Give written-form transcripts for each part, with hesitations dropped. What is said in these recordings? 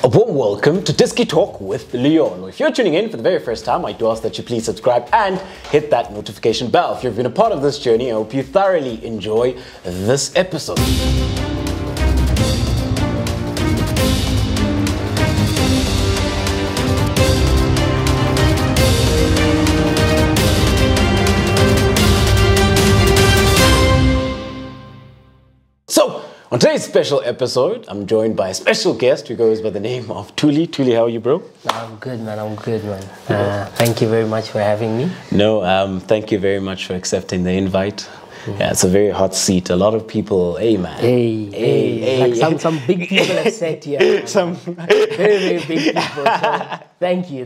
A warm welcome to Disky Talk with Leon. If you're tuning in for the very first time, I do ask that you please subscribe and hit that notification bell. If you've been a part of this journey, I hope you thoroughly enjoy this episode. On today's special episode, I'm joined by a special guest who goes by the name of Thuli. Thuli, how are you, bro? I'm good, man. Thank you very much for having me. No, thank you very much for accepting the invite. Yeah, it's a very hot seat. A lot of people, hey, man. Hey. Like some big people have said here. Some very big people. So thank you.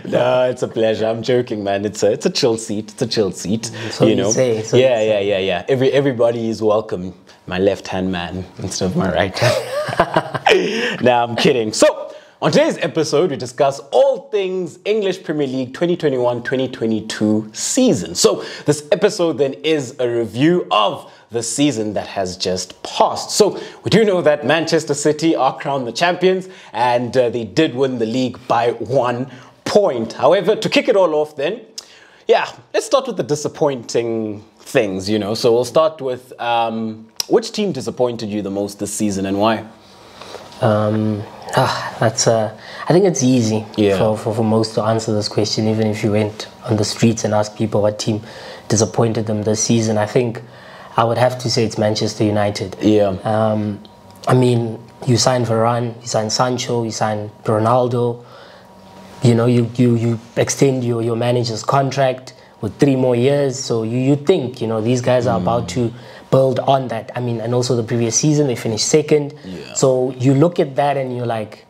No, it's a pleasure. I'm joking, man. It's a chill seat. It's a chill seat. So you know. Yeah. Everybody is welcome. My left-hand man instead of my right hand. Nah, I'm kidding. So, on today's episode, we discuss all things English Premier League 2021-2022 season. So, this episode then is a review of the season that has just passed. So, we do know that Manchester City are crowned the champions and they did win the league by 1 point. However, to kick it all off then, let's start with the disappointing things, you know. So, we'll start with... which team disappointed you the most this season and why? I think it's easy for most to answer this question. Even if you went on the streets and asked people what team disappointed them this season, I think I would have to say it's Manchester United. Yeah. I mean, you signed Varane, you signed Sancho, you signed Ronaldo. You know, you extend your manager's contract with 3 more years. So you think, you know, these guys are about to build on that. I mean, and also the previous season they finished second. Yeah. So you look at that and you're like,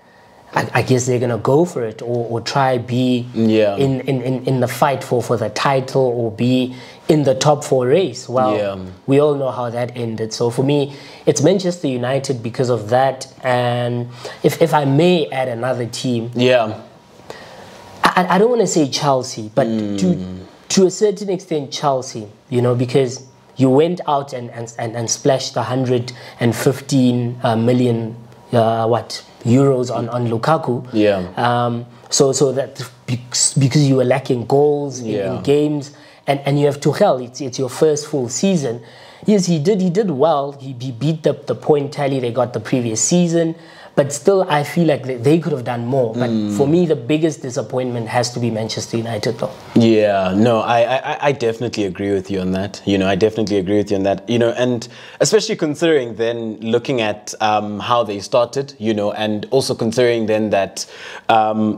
I guess they're gonna go for it or try be in the fight for the title or be in the top 4 race. Well, we all know how that ended. So for me, it's Manchester United because of that. And if I may add another team, I don't want to say Chelsea, but to a certain extent Chelsea, you know, because you went out and splashed 115 million euros on Lukaku. So that because you were lacking goals in games, and you have Tuchel. It's your first full season. Yes, he did well. He beat the point tally they got the previous season. But still, I feel like they could have done more. But for me, the biggest disappointment has to be Manchester United, though. Yeah, no, I definitely agree with you on that. You know, I definitely agree with you on that. You know, and especially considering then looking at how they started, you know, and also considering then that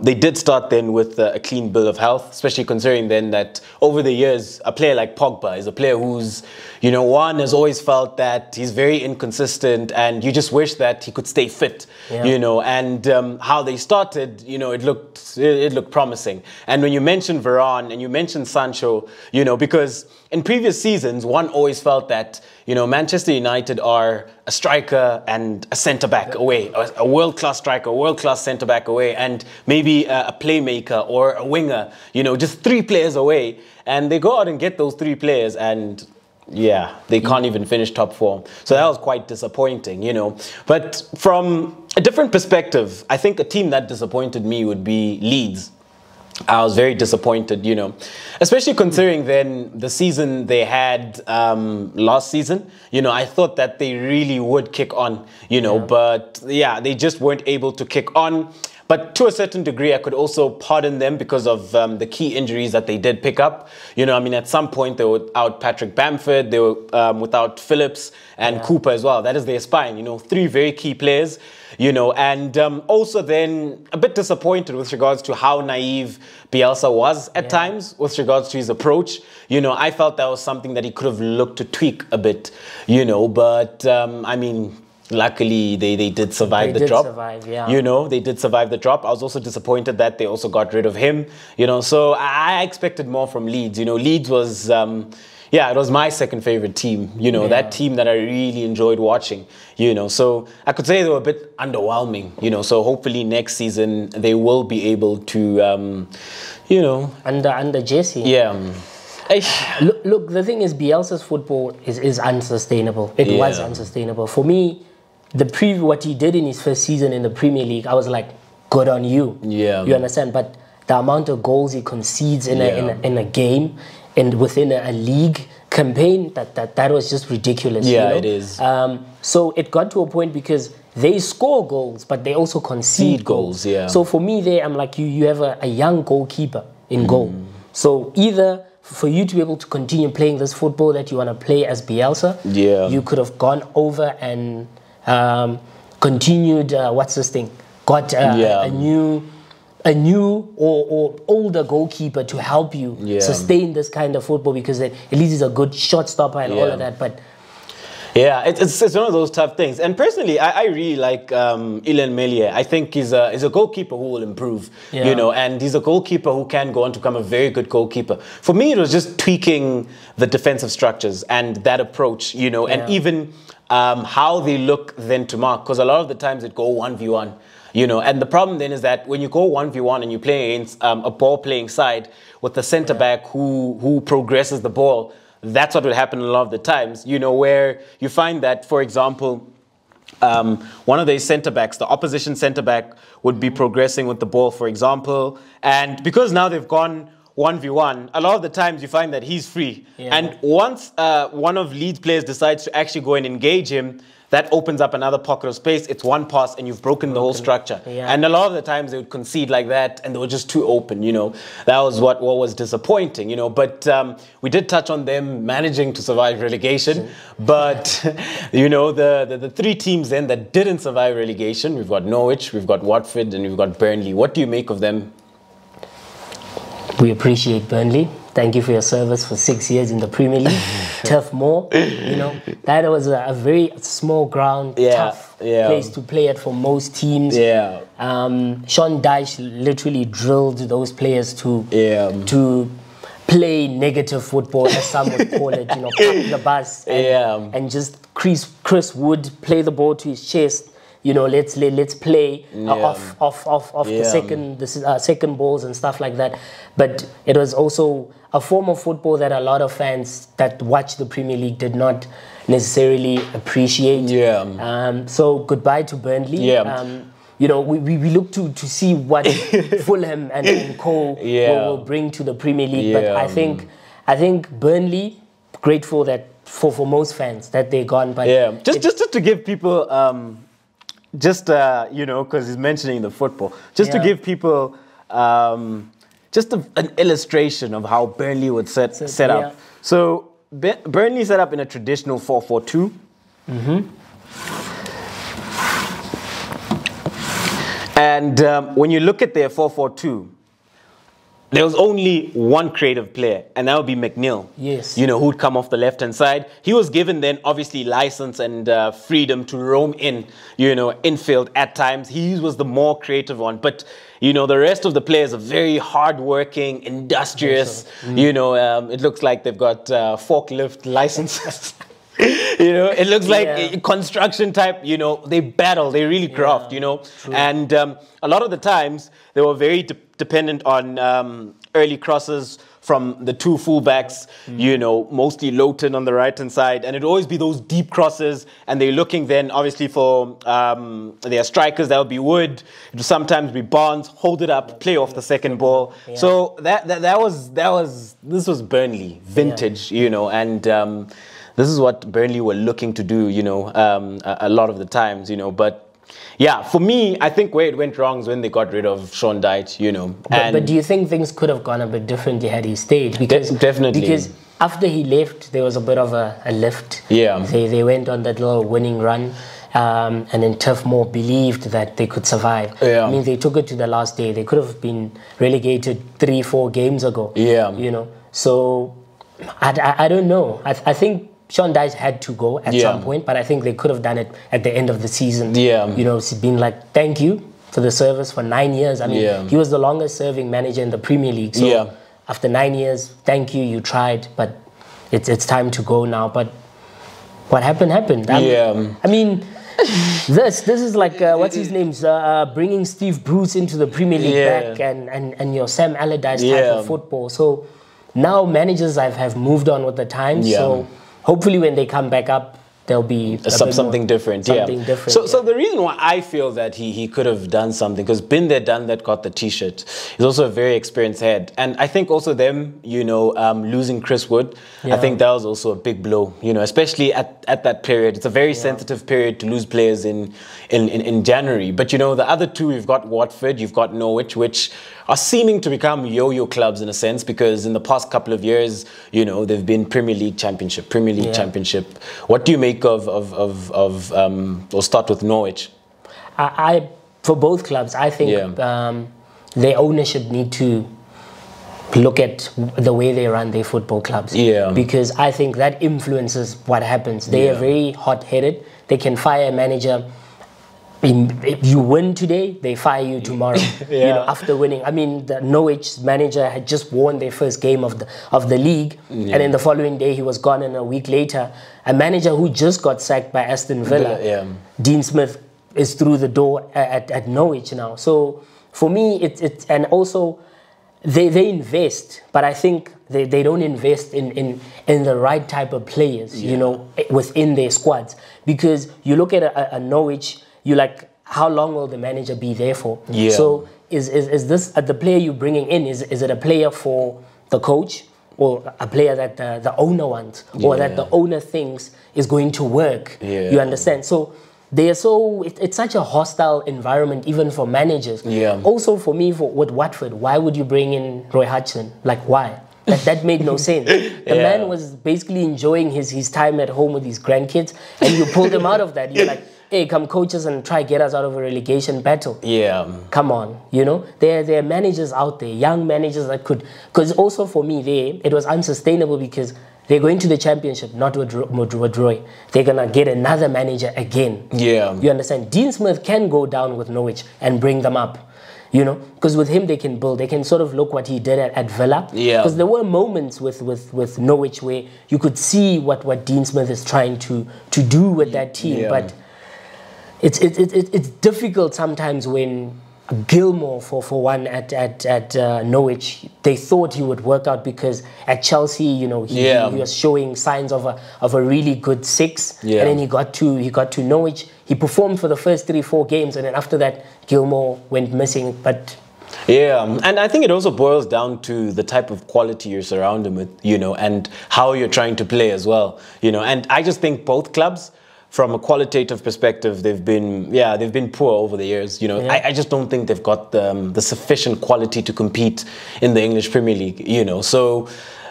they did start then with a clean bill of health, especially considering then that over the years, a player like Pogba is a player who's, you know, one has always felt that he's very inconsistent and you just wish that he could stay fit. You know, and how they started, you know, it looked promising. And when you mentioned Varane and you mentioned Sancho, you know, because in previous seasons, one always felt that, you know, Manchester United are a striker and a centre-back away, a world-class striker, a world-class centre-back away, and maybe a playmaker or a winger, you know, just 3 players away. And they go out and get those 3 players and... yeah, they can't even finish top 4. So that was quite disappointing, you know. But from a different perspective, I think a team that disappointed me would be Leeds. I was very disappointed, you know, especially considering then the season they had last season. You know, I thought that they really would kick on, you know, but yeah, they just weren't able to kick on. But to a certain degree, I could also pardon them because of the key injuries that they did pick up. You know, I mean, at some point, they were without Patrick Bamford, they were without Phillips and Cooper as well. That is their spine, you know, 3 very key players, you know, and also then a bit disappointed with regards to how naive Bielsa was at times with regards to his approach. You know, I felt that was something that he could have looked to tweak a bit, you know, but I mean... luckily, they did survive the drop. You know, they did survive the drop. I was also disappointed that they also got rid of him. You know, so I expected more from Leeds. You know, Leeds was, it was my second favorite team. You know, that team that I really enjoyed watching. You know, so I could say they were a bit underwhelming. You know, so hopefully next season they will be able to, you know, under Jesse. Look, the thing is, Bielsa's football is unsustainable. It was unsustainable for me. What he did in his first season in the Premier League, I was like, good on you. Yeah. You understand? But the amount of goals he concedes in a game and within a league campaign, that was just ridiculous. Yeah, you know? it is. So it got to a point because they score goals, but they also concede goals. Yeah. So for me there, I'm like, you have a young goalkeeper in goal. So either for you to be able to continue playing this football that you want to play as Bielsa, you could have gone over and continued, what's this thing? Got a new or older goalkeeper to help you sustain this kind of football, because at least he's a good shot stopper and all of that. But yeah, it's one of those tough things. And personally, I really like Ilan Melia. I think he's a goalkeeper who will improve, you know, and he's a goalkeeper who can go on to become a very good goalkeeper. For me, it was just tweaking the defensive structures and that approach, you know, and even how they look then to mark, because a lot of the times it go 1v1. You know, and the problem then is that when you go 1v1 and you play against a ball-playing side with the centre-back who progresses the ball, that's what will happen a lot of the times, you know, where you find that, for example, one of the centre-backs, the opposition centre-back, would be progressing with the ball, for example, and because now they've gone 1v1, a lot of the times you find that he's free. And once one of Leeds players decides to actually go and engage him, that opens up another pocket of space. It's one pass and you've broken the whole structure. And a lot of the times they would concede like that and they were just too open, you know. That was what was disappointing, you know. But we did touch on them managing to survive relegation. But, you know, the three teams then that didn't survive relegation, we've got Norwich, we've got Watford, and we've got Burnley. What do you make of them? We appreciate Burnley. Thank you for your service for 6 years in the Premier League. Tough more, you know. That was a very small ground, tough place to play at for most teams. Sean Dyche literally drilled those players to play negative football, as some would call it, you know, park the bus and just Chris Wood play the ball to his chest. You know, let's play off the second balls and stuff like that. But it was also a form of football that a lot of fans that watch the Premier League did not necessarily appreciate. So goodbye to Burnley. You know, we look to see what Fulham and Co will bring to the Premier League. But I think Burnley, grateful that for most fans that they're gone. But just to give people. You know, because he's mentioning the football, just to give people just an illustration of how Burnley would set up. So Burnley set up in a traditional 4-4-2. And when you look at their 4-4-2, there was only one creative player, and that would be McNeil. You know, who'd come off the left-hand side. He was given then, obviously, license and freedom to roam in, you know, infield at times. He was the more creative one. But, you know, the rest of the players are very hard-working, industrious. You know, it looks like they've got forklift licenses. You know, it looks like a construction type, you know, they battle, they really craft, you know. And a lot of the times, they were very dependent on early crosses from the two fullbacks, you know, mostly Lowton on the right-hand side. And it'd always be those deep crosses. And they're looking then, obviously, for their strikers. That would be Wood. It would sometimes be Barnes, hold it up, play off the second ball. So this was Burnley, vintage, you know, and this is what Burnley were looking to do, you know, a lot of the times, you know. But yeah, for me, I think where it went wrong is when they got rid of Sean Dyche, you know. But do you think things could have gone a bit differently had he stayed? Because definitely. Because after he left, there was a bit of a lift. They went on that little winning run. And then Turf Moor believed that they could survive. I mean, they took it to the last day. They could have been relegated 3-4 games ago. You know. So I don't know. I think Sean Dyche had to go at some point, but I think they could have done it at the end of the season. You know, it's been like, thank you for the service for 9 years. I mean, he was the longest serving manager in the Premier League. So after 9 years, thank you, you tried, but it's time to go now. But what happened. I mean, this is like, what's his name's, bringing Steve Bruce into the Premier League back and your Sam Allardyce type of football. So now managers have moved on with the times. So hopefully when they come back up, there'll be something different. Something different. So the reason why I feel that he could have done something, because been there, done that, got the T-shirt. He's also a very experienced head, and I think also them, losing Chris Wood, I think that was also a big blow. Especially at that period. It's a very sensitive period to lose players in January. But the other two, you've got Watford, you've got Norwich, which are seeming to become yo-yo clubs in a sense, because in the past couple of years, they've been Premier League Championship. What do you make we'll start with Norwich? For both clubs, I think their ownership need to look at the way they run their football clubs. Because I think that influences what happens. They are very hot-headed. They can fire a manager. If you win today, they fire you tomorrow. After winning. I mean, the Norwich manager had just won their first game of the league, and then the following day he was gone, and a week later, a manager who just got sacked by Aston Villa, Dean Smith, is through the door at Norwich now. So for me, it's and also they invest, but I think they don't invest in the right type of players, within their squads. Because you look at a Norwich, you're like, how long will the manager be there for? So is this the player you're bringing in? Is it a player for the coach, or a player that the owner wants, or that the owner thinks is going to work? You understand? So it's such a hostile environment even for managers. Also for me, with Watford, why would you bring in Roy Hodgson? Like, why? That made no sense. The man was basically enjoying his time at home with his grandkids, and you pulled him out of that. You're like, hey, come coach us and try get us out of a relegation battle. Come on, there are managers out there, young managers that could. Because also for me, it was unsustainable, because they're going to the championship, not with Roy. They're gonna get another manager again. You understand? Dean Smith can go down with Norwich and bring them up. Because with him they can build. They can sort of look what he did at Villa. Because there were moments with Norwich where you could see what Dean Smith is trying to do with that team. But it's difficult sometimes when Gilmore, for one, at Norwich, they thought he would work out, because at Chelsea, he was showing signs of a really good six, and then he got to Norwich. He performed for the first 3-4 games, and then after that, Gilmore went missing. But and I think it also boils down to the type of quality you're surrounded with, and how you're trying to play as well, And I just think both clubs, from a qualitative perspective, they've been poor over the years. I just don't think they've got the sufficient quality to compete in the English Premier League. So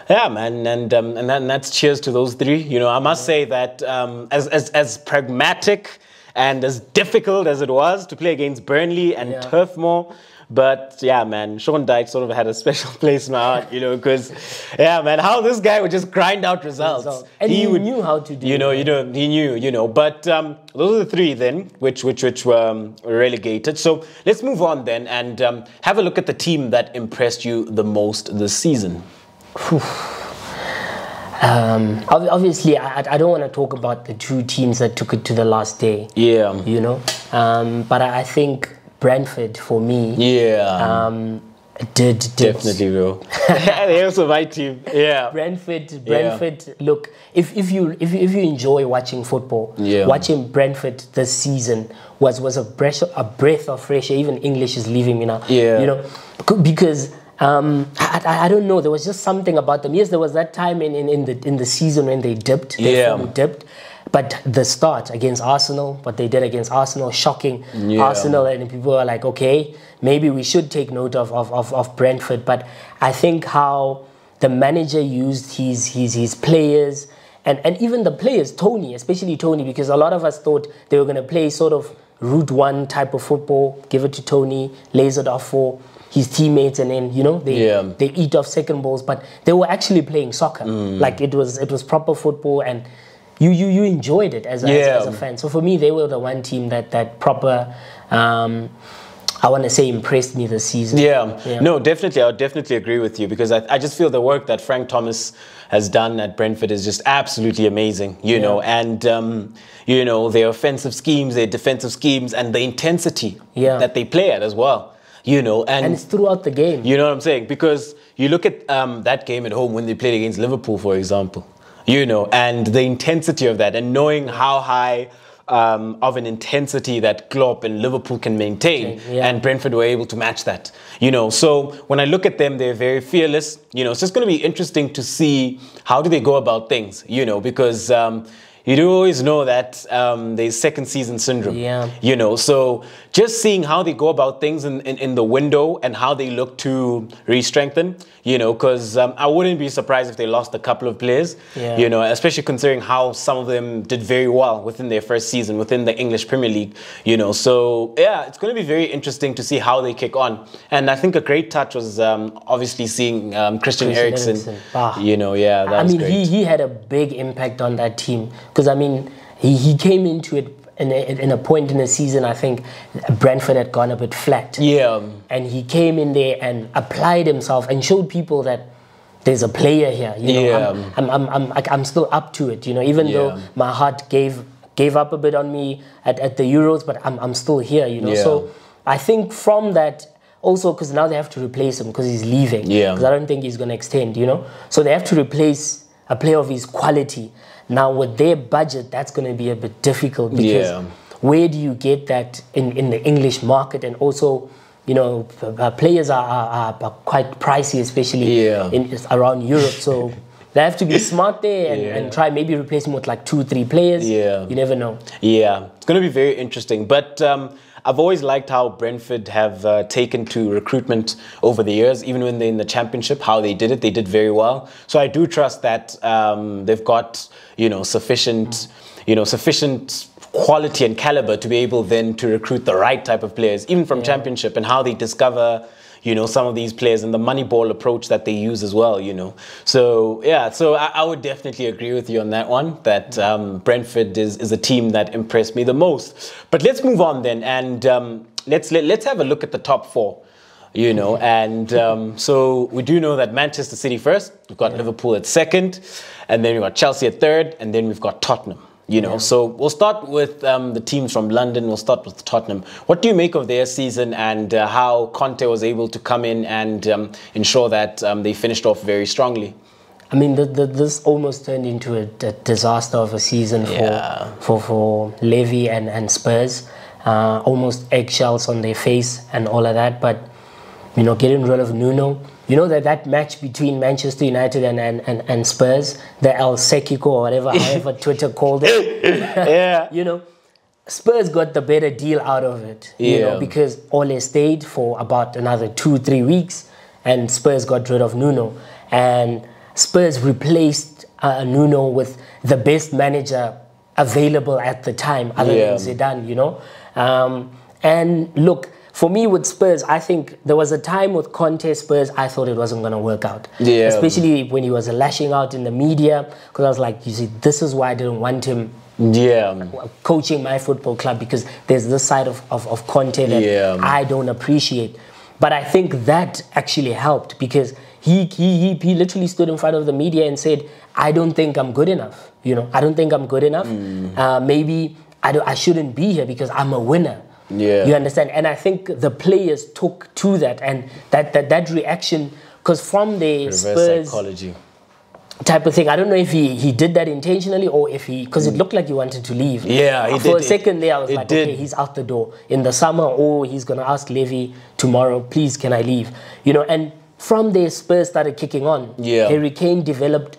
man, and that's cheers to those three. I must say that as pragmatic and as difficult as it was to play against Burnley and Turfmoor. But yeah, man, Sean Dyche sort of had a special place in my heart, because man, how this guy would just grind out results. And he knew how to do it. He knew, But those are the three then, which were relegated. So let's move on then and have a look at the team that impressed you the most this season. Obviously, I don't want to talk about the two teams that took it to the last day. But I think Brentford, for me, did definitely will. They're also my team. Brentford. Look, if you enjoy watching football, watching Brentford this season was a breath of fresh air. Even English is leaving me now. Because I don't know. There was just something about them. Yes, there was that time in the season when they dipped. Dipped. But the start against Arsenal, what they did against Arsenal, shocking Arsenal, and people are like, okay, maybe we should take note of Brentford. But I think how the manager used his players, and even the players, Tony, especially Tony, because a lot of us thought they were going to play sort of route one type of football, give it to Tony, lays it off for his teammates, and then they eat off second balls. But they were actually playing soccer, like it was proper football, and you enjoyed it as a fan. So for me, they were the one team that proper, I want to say, impressed me this season. No, definitely. I would definitely agree with you, because I just feel the work that Frank Thomas has done at Brentford is just absolutely amazing, and, their offensive schemes, their defensive schemes, and the intensity that they play at as well, and it's throughout the game. You know what I'm saying? Because you look at that game at home when they played against Liverpool, for example. you know, and the intensity of that, and knowing how high of an intensity that Klopp and Liverpool can maintain, and Brentford were able to match that, you know. So when I look at them, they're very fearless, you know. It's just going to be interesting to see how do they go about things, you know, because you do always know that there's second season syndrome, you know. So just seeing how they go about things in the window and how they look to re-strengthen, you know, because I wouldn't be surprised if they lost a couple of players, you know, especially considering how some of them did very well within their first season within the English Premier League, you know. So yeah, it's going to be very interesting to see how they kick on. And I think a great touch was obviously seeing Christian Eriksen. You know, that was great. He had a big impact on that team, because I mean, he came into it in a point in the season, I think Brentford had gone a bit flat. And he came in there and applied himself and showed people that there's a player here. You know, I'm still up to it. You know, even though my heart gave up a bit on me at the Euros, but I'm still here. You know, so I think from that also, because now they have to replace him because he's leaving. Because I don't think he's going to extend. You know, so they have to replace a player of his quality. Now, with their budget, that's going to be a bit difficult, because where do you get that in the English market? And also, you know, players are quite pricey, especially around Europe. So they have to be smart there and try maybe replace him with like 2-3 players. You never know. It's going to be very interesting. But I've always liked how Brentford have taken to recruitment over the years, even when they're in the Championship, how they did it. They did very well. So I do trust that they've got, you know, sufficient quality and caliber to be able then to recruit the right type of players, even from Championship, and how they discover, you know, some of these players and the money ball approach that they use as well, you know. So so I would definitely agree with you on that one, that Brentford is a team that impressed me the most. But let's move on then, and let's have a look at the top 4, you know. And so we do know that Manchester City first, we've got Liverpool at second, and then we've got Chelsea at third, and then we've got Tottenham. You know, so we'll start with the teams from London. We'll start with Tottenham. What do you make of their season, and how Conte was able to come in and ensure that they finished off very strongly? I mean, this almost turned into a disaster of a season for Levy and Spurs. Almost eggshells on their face and all of that. But, you know, getting rid of Nuno. You know that match between Manchester United and Spurs, the El Sequico or whatever, however Twitter called it. You know, Spurs got the better deal out of it. You know, because Ole stayed for about another 2-3 weeks, and Spurs got rid of Nuno, and Spurs replaced Nuno with the best manager available at the time, other than Zidane. You know, and look. For me, with Spurs, I think there was a time with Conte Spurs, I thought it wasn't going to work out. Especially when he was lashing out in the media, because I was like, you see, this is why I didn't want him coaching my football club, because there's this side of Conte that I don't appreciate. But I think that actually helped, because he literally stood in front of the media and said, I don't think I'm good enough. You know, I don't think I'm good enough. Maybe I shouldn't be here because I'm a winner. You understand? And I think the players took to that, and that reaction, because from the reverse Spurs psychology type of thing, I don't know if he did that intentionally, or if because it looked like he wanted to leave. He did. For a second there, I was like, okay, he's out the door in the summer, or he's going to ask Levy tomorrow, please, can I leave? You know, and from there, Spurs started kicking on. Harry Kane developed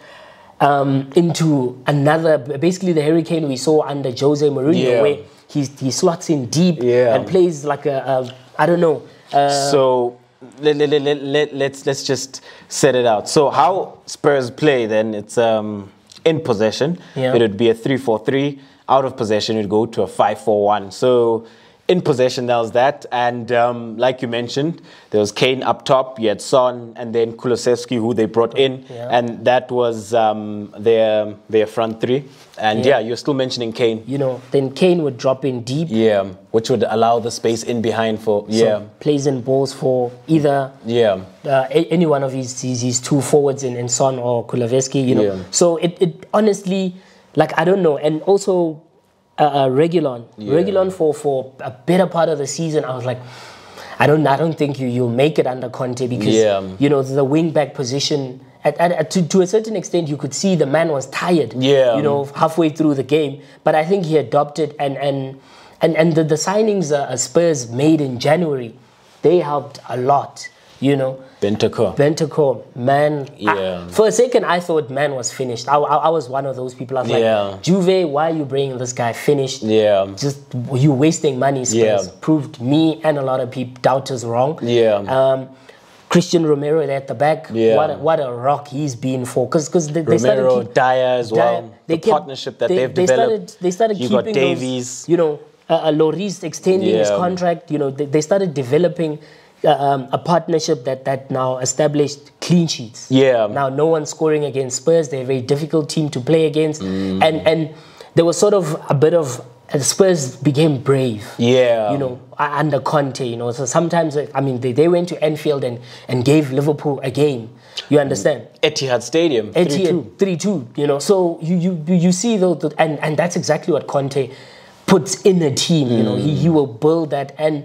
into another, basically the Harry Kane we saw under Jose Mourinho, where he slots in deep and plays like I don't know. So let's just set it out. So how Spurs play then? It's in possession. It would be a 3-4-3. Out of possession, it would go to a 5-4-1. So in possession, that was that. And like you mentioned, there was Kane up top, you had Son, and then Kulusevski, who they brought in. And that was their front three. And you're still mentioning Kane. You know, then Kane would drop in deep. Which would allow the space in behind for, So plays in balls for either any one of his two forwards in Son or Kulusevski, you know. So it honestly, like, I don't know. And also Reguilon for a better part of the season, I was like, I don't think you'll make it under Conte, because you know, the wing back position to a certain extent, you could see the man was tired. Yeah. You know, halfway through the game. But I think he adopted, and the signings Spurs made in January, they helped a lot. You know, Bentancur, man. Yeah. For a second, I thought man was finished. I was one of those people. I was like, Juve, why are you bringing this guy finished? Yeah. Just you wasting money. Spurs proved me and a lot of people doubters wrong. Yeah. Christian Romero at the back. Yeah. What a rock he's been for. Because they Romero, started Dyer as well. The partnership that they've developed. They started you keeping got Davies. Those, you know, Lloris extending his contract. You know, they started developing a partnership that now established clean sheets. Yeah. Now no one's scoring against Spurs. They're a very difficult team to play against. And there was sort of a bit of Spurs became brave. Yeah. You know, under Conte. You know, so sometimes I mean they went to Anfield and gave Liverpool a game. You understand? Etihad Stadium. 3-2. You know, so you see though, and that's exactly what Conte puts in a team. You know, he will build that. And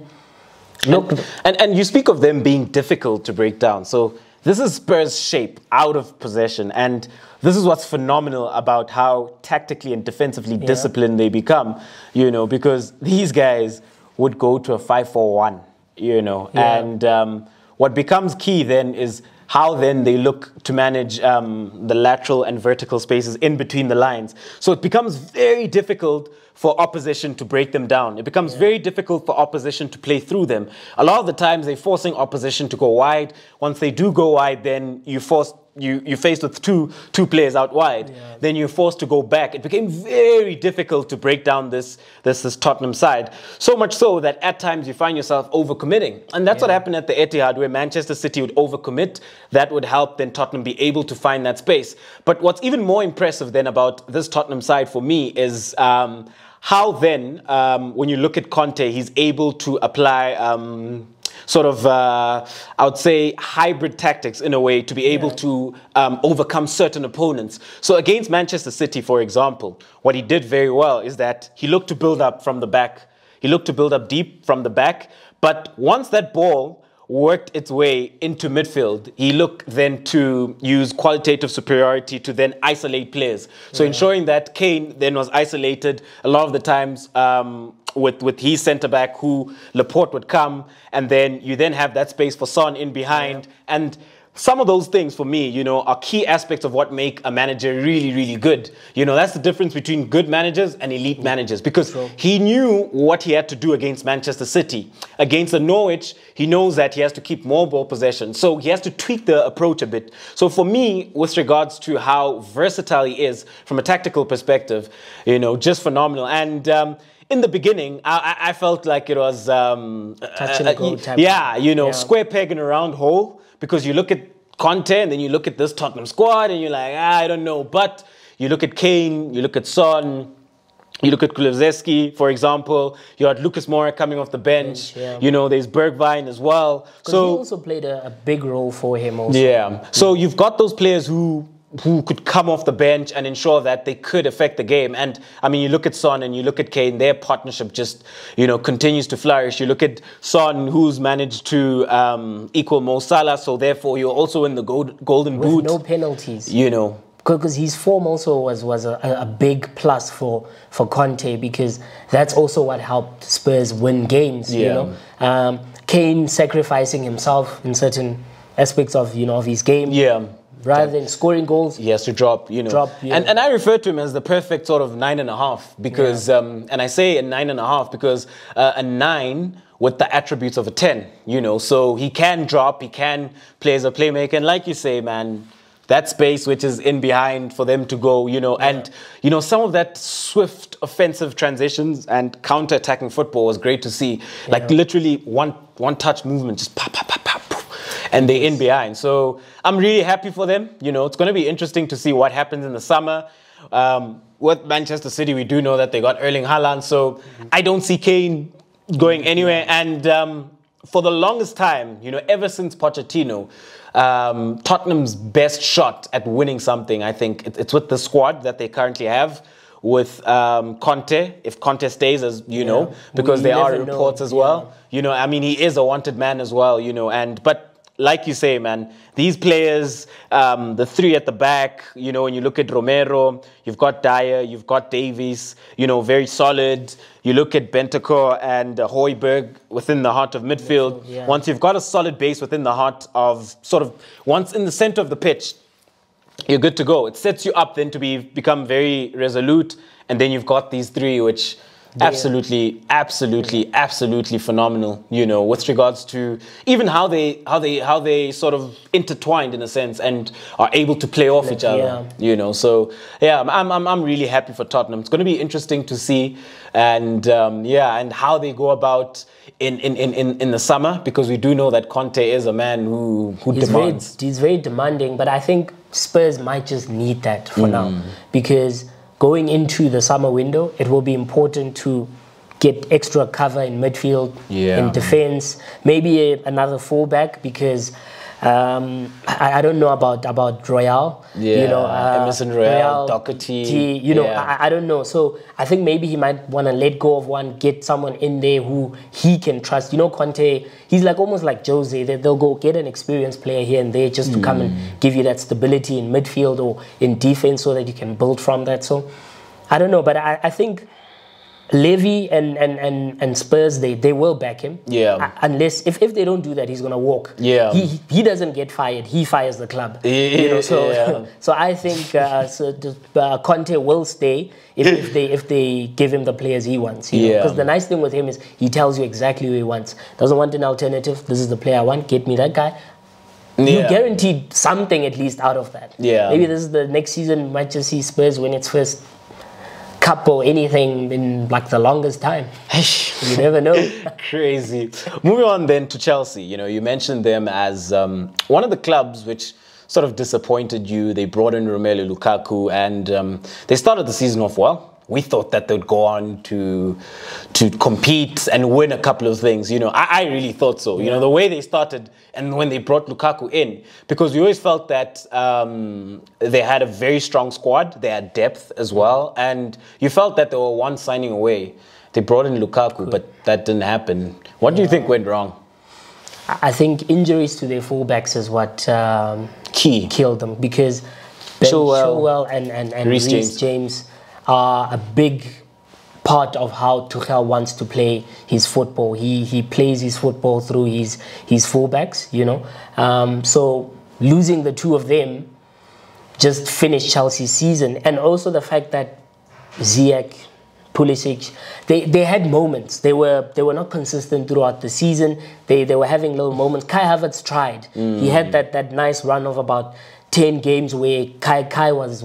look, and you speak of them being difficult to break down. So this is Spurs' shape out of possession, and this is what's phenomenal about how tactically and defensively disciplined they become. You know, because these guys would go to a 5-4-1. You know, and what becomes key then is how then they look to manage the lateral and vertical spaces in between the lines. So it becomes very difficult for opposition to break them down. It becomes very difficult for opposition to play through them. A lot of the times they're forcing opposition to go wide. Once they do go wide, then you're faced with two players out wide. Then you're forced to go back. It became very difficult to break down this Tottenham side. So much so that at times you find yourself overcommitting. And that's what happened at the Etihad, where Manchester City would overcommit. That would help then Tottenham be able to find that space. But what's even more impressive then about this Tottenham side for me is how then, when you look at Conte, he's able to apply sort of, I would say, hybrid tactics in a way to be able to overcome certain opponents. So against Manchester City, for example, what he did very well is that he looked to build up from the back. He looked to build up deep from the back. But once that ball worked its way into midfield, he looked then to use qualitative superiority to then isolate players. So ensuring that Kane then was isolated a lot of the times with his centre-back, who Laporte would come, and then you then have that space for Son in behind. And some of those things, for me, you know, are key aspects of what make a manager really, really good. You know, that's the difference between good managers and elite managers, because he knew what he had to do against Manchester City. Against the Norwich, he knows that he has to keep more ball possession. So he has to tweak the approach a bit. So for me, with regards to how versatile he is from a tactical perspective, you know, just phenomenal. And in the beginning, I felt like it was touch and go type. You know, square peg in a round hole. Because you look at Conte and then you look at this Tottenham squad and you're like, I don't know. But you look at Kane, you look at Son, you look at Kulusevski, for example. You had Lucas Moura coming off the bench. You know, there's Bergwijn as well. So he also played a big role for him also. Yeah. So you've got those players who could come off the bench and ensure that they could affect the game. And I mean, you look at Son and you look at Kane, their partnership just, you know, continues to flourish. You look at Son, who's managed to equal Mo Salah, so therefore you're also in the golden boot. With no penalties. You know. Because his form also was a big plus for Conte, because that's also what helped Spurs win games, you know. Kane sacrificing himself in certain aspects of, you know, of his game. Rather than scoring goals, he has to drop, you know. And I refer to him as the perfect sort of 9.5, because, and I say a 9.5 because a 9 with the attributes of a 10, you know. So he can drop, he can play as a playmaker. And like you say, man, that space which is in behind for them to go, you know, and, you know, some of that swift offensive transitions and counter-attacking football was great to see. Like literally one touch movement, just pop, pop, pop, pop. And they're in behind. So I'm really happy for them. You know, it's going to be interesting to see what happens in the summer. With Manchester City, we do know that they got Erling Haaland. So I don't see Kane going anywhere. And for the longest time, you know, ever since Pochettino, Tottenham's best shot at winning something, I think, it's with the squad that they currently have. With Conte, if Conte stays, as you know, because there are reports as well. You know, I mean, he is a wanted man as well, you know, but like you say, man, these players, the three at the back, you know, when you look at Romero, you've got Dyer, you've got Davies, you know, very solid. You look at Bentancur and Højbjerg within the heart of midfield. Yeah. Once you've got a solid base within the heart of once in the center of the pitch, you're good to go. It sets you up then to become very resolute. And then you've got these three, which... Absolutely phenomenal, you know, with regards to even how they sort of intertwined in a sense and are able to play off each other, you know. So yeah, I'm really happy for Tottenham. It's going to be interesting to see, and and how they go about in the summer, because we do know that Conte is a man who demands. He's very demanding, but I think Spurs might just need that for now, because going into the summer window, it will be important to get extra cover in midfield, in defense, maybe another fullback, because I don't know about Royale. You know, Emerson Royale, Doherty. You know, I don't know. So I think maybe he might want to let go of one, get someone in there who he can trust. You know, Conte, he's like almost like Jose. They'll go get an experienced player here and there just to come and give you that stability in midfield or in defense so that you can build from that. So I don't know, but I think Levy and Spurs, they will back him. Unless if they don't do that, he's gonna walk. He doesn't get fired. He fires the club. You know, so so I think Conte will stay if they give him the players he wants. Because the nice thing with him is he tells you exactly who he wants. Doesn't want an alternative. This is the player I want. Get me that guy. You guaranteed something at least out of that. Maybe this is the next season. Might just see Spurs win its first cup or anything in like the longest time. You never know. Crazy. Moving on then to Chelsea. You know, you mentioned them as one of the clubs which sort of disappointed you. They brought in Romelu Lukaku, and they started the season off well. We thought that they'd go on to compete and win a couple of things. You know, I really thought so. You know, the way they started and when they brought Lukaku in, because we always felt that they had a very strong squad. They had depth as well. And you felt that they were one signing away. They brought in Lukaku, but that didn't happen. What do you think went wrong? I think injuries to their fullbacks is what killed them, because Chilwell and Reece James are a big part of how Tuchel wants to play his football. He plays his football through his fullbacks, you know. So losing the two of them just finished Chelsea's season. And also the fact that Ziyech, Pulisic, they had moments. They were not consistent throughout the season. They were having little moments. Kai Havertz tried. He had that nice run of about 10 games where Kai was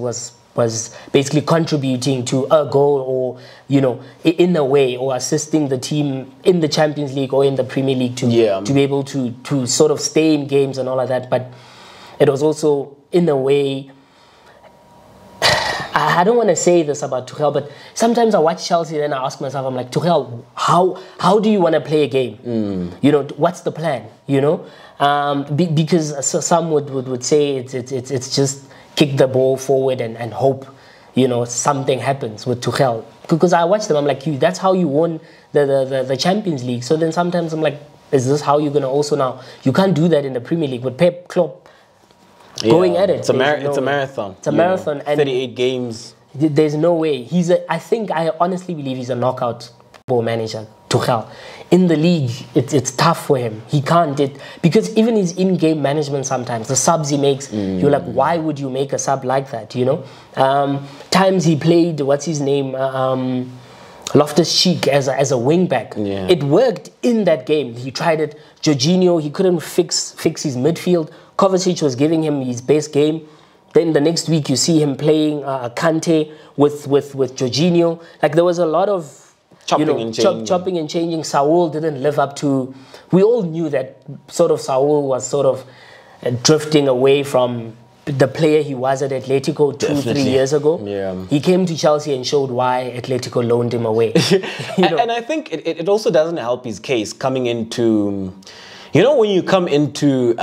basically contributing to a goal, or, you know, in a way, or assisting the team in the Champions League or in the Premier League to be able to sort of stay in games and all of that. But it was also, in a way, I don't want to say this about Tuchel, but sometimes I watch Chelsea and I ask myself, I'm like, Tuchel, how do you want to play a game? You know, what's the plan? You know, because some would say it's just kick the ball forward and hope, you know, something happens with Tuchel. Because I watch them, I'm like, that's how you won the Champions League. So then sometimes I'm like, is this how you're going to also now? You can't do that in the Premier League with Pep Klopp going at it. It's a marathon. It's a marathon. And 38 games. There's no way. I honestly believe he's a knockout football manager, Tuchel. In the league, it's tough for him. He can't because even his in-game management sometimes, the subs he makes, you're like, why would you make a sub like that, you know? Times he played, what's his name, Loftus-Cheek as a wing-back. It worked in that game. He tried it. Jorginho, he couldn't fix his midfield. Kovacic was giving him his best game. Then the next week you see him playing Kante with Jorginho. Like, there was a lot of chopping and changing. Saul didn't live up to... We all knew that sort of Saul was sort of drifting away from the player he was at Atletico 2-3 years ago. He came to Chelsea and showed why Atletico loaned him away. You know? And I think it also doesn't help his case coming into... You know, when you come into...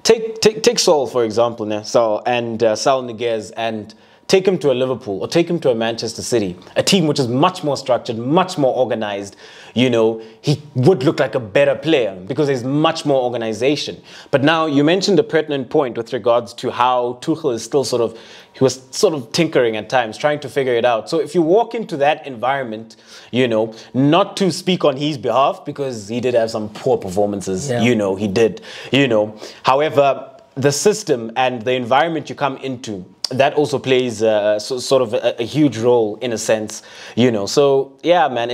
take Saul, for example, and Saul Niguez, and take him to a Liverpool or take him to a Manchester City, a team which is much more structured, much more organized, you know, he would look like a better player because there's much more organization. But now you mentioned a pertinent point with regards to how Tuchel is still he was sort of tinkering at times, trying to figure it out. So if you walk into that environment, you know, not to speak on his behalf because he did have some poor performances, you know, he did, you know. However, the system and the environment you come into, that also plays sort of a huge role in a sense, you know. So yeah, man,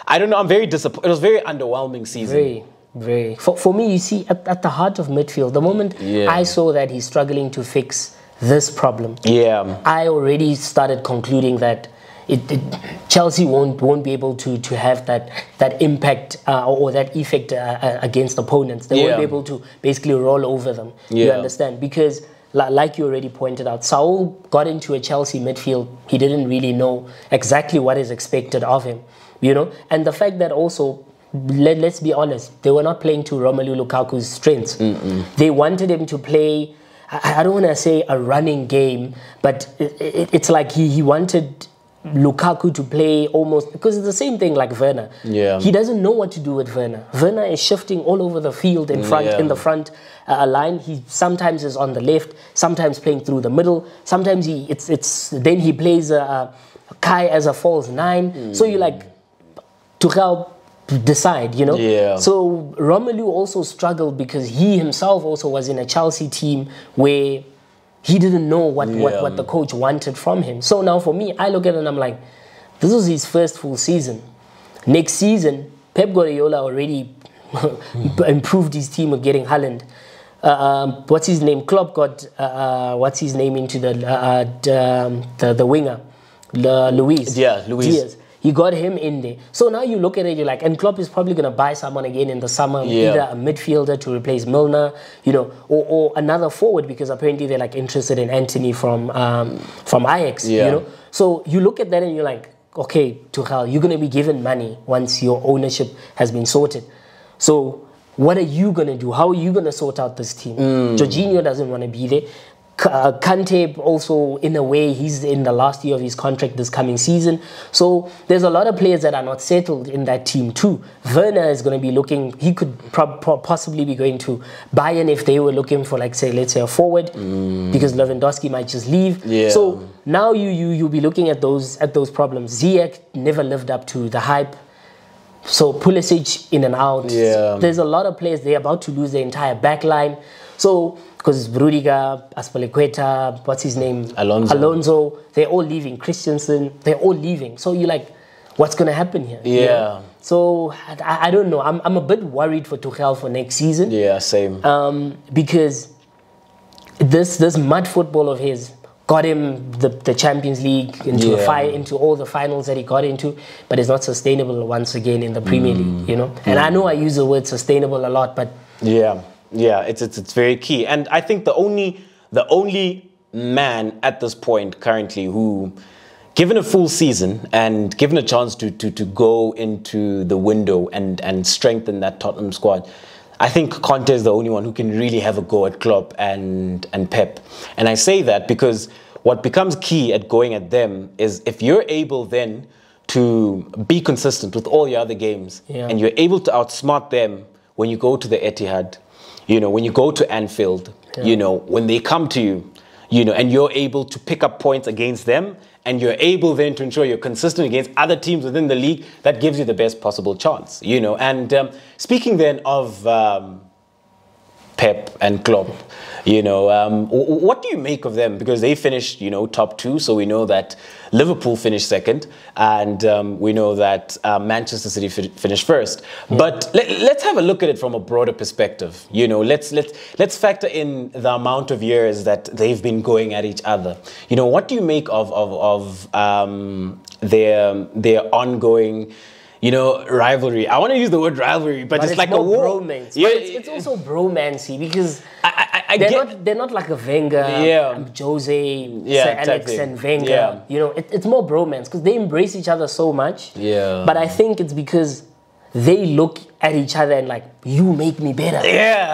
I don't know. I'm very disappointed. It was a very underwhelming season. Very. For me, you see, at the heart of midfield, the moment I saw that he's struggling to fix this problem, I already started concluding that Chelsea won't be able to have that impact or that effect against opponents. They won't be able to basically roll over them. You understand? Because like you already pointed out, Saul got into a Chelsea midfield. He didn't really know exactly what is expected of him, you know. And the fact that also, let's be honest, they were not playing to Romelu Lukaku's strengths. They wanted him to play, I don't want to say a running game, but it's like he wanted Lukaku to play almost, because it's the same thing like Werner. He doesn't know what to do with Werner. Werner is shifting all over the field in front, in the front line. He sometimes is on the left, sometimes playing through the middle. Sometimes then he plays Kai as a false 9. So you like Tuchel decide, you know. So Romelu also struggled because he himself also was in a Chelsea team where he didn't know what the coach wanted from him. So now for me, I look at it and I'm like, this was his first full season. Next season, Pep Guardiola already improved his team with getting Haaland. What's his name? Klopp got what's his name into the winger, Luis. Diaz. He got him in there. So now you look at it, you're like, and Klopp is probably going to buy someone again in the summer, either a midfielder to replace Milner, you know, or another forward, because apparently they're like interested in Anthony from Ajax, you know. So you look at that and you're like, okay, Tuchel, you're going to be given money once your ownership has been sorted. So what are you going to do? How are you going to sort out this team? Jorginho doesn't want to be there. Kante also, in a way, he's in the last year of his contract this coming season. So there's a lot of players that are not settled in that team too. Werner is going to be looking, he could possibly be going to Bayern if they were looking for, like, say, let's say a forward, because Lewandowski might just leave. So now you'll be looking at those problems. Ziyech never lived up to the hype. So Pulisic in and out. There's a lot of players, they're about to lose their entire back line. So, because Rudiger, Aspilicueta, what's his name? Alonso, they're all leaving. Christensen, they're all leaving. So you're like, what's going to happen here? You know? So I don't know. I'm a bit worried for Tuchel for next season. Same. Because this mud football of his got him the Champions League into all the finals that he got into, but it's not sustainable once again in the Premier League, you know. And I know I use the word sustainable a lot, but it's very key. And I think the only man at this point currently who, given a full season and given a chance to go into the window and strengthen that Tottenham squad, I think Conte is the only one who can really have a go at Klopp and Pep. And I say that because what becomes key at going at them is if you're able then to be consistent with all your other games and you're able to outsmart them when you go to the Etihad, you know, when you go to Anfield, you know, when they come to you, you know, and you're able to pick up points against them, and you're able then to ensure you're consistent against other teams within the league, that gives you the best possible chance, you know. And speaking then of Pep and Klopp, you know, what do you make of them? Because they finished, you know, top 2, so we know that Liverpool finished second, and we know that Manchester City finished first. But let's have a look at it from a broader perspective. You know, let's factor in the amount of years that they've been going at each other. You know, what do you make of their ongoing, you know, rivalry? I want to use the word rivalry, but it's like a war. Bromance. Yeah, it's also bromancy, because they're not like a Wenger, Jose, Sir Alex and Wenger. You know, it's more bromance because they embrace each other so much. But I think it's because they look at each other and like, you make me better.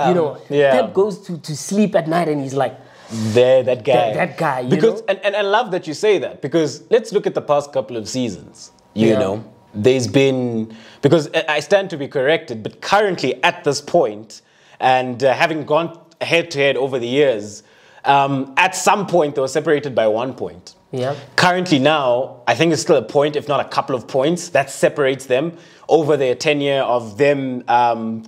You know, Pep goes to sleep at night and he's like, that guy. That guy, you because, know? And I love that you say that, because let's look at the past couple of seasons. You know, there's been, because I stand to be corrected, but currently at this point, and having gone head-to-head over the years, at some point they were separated by 1 point. Yeah. Currently now, I think it's still a point, if not a couple of points, that separates them over their tenure of them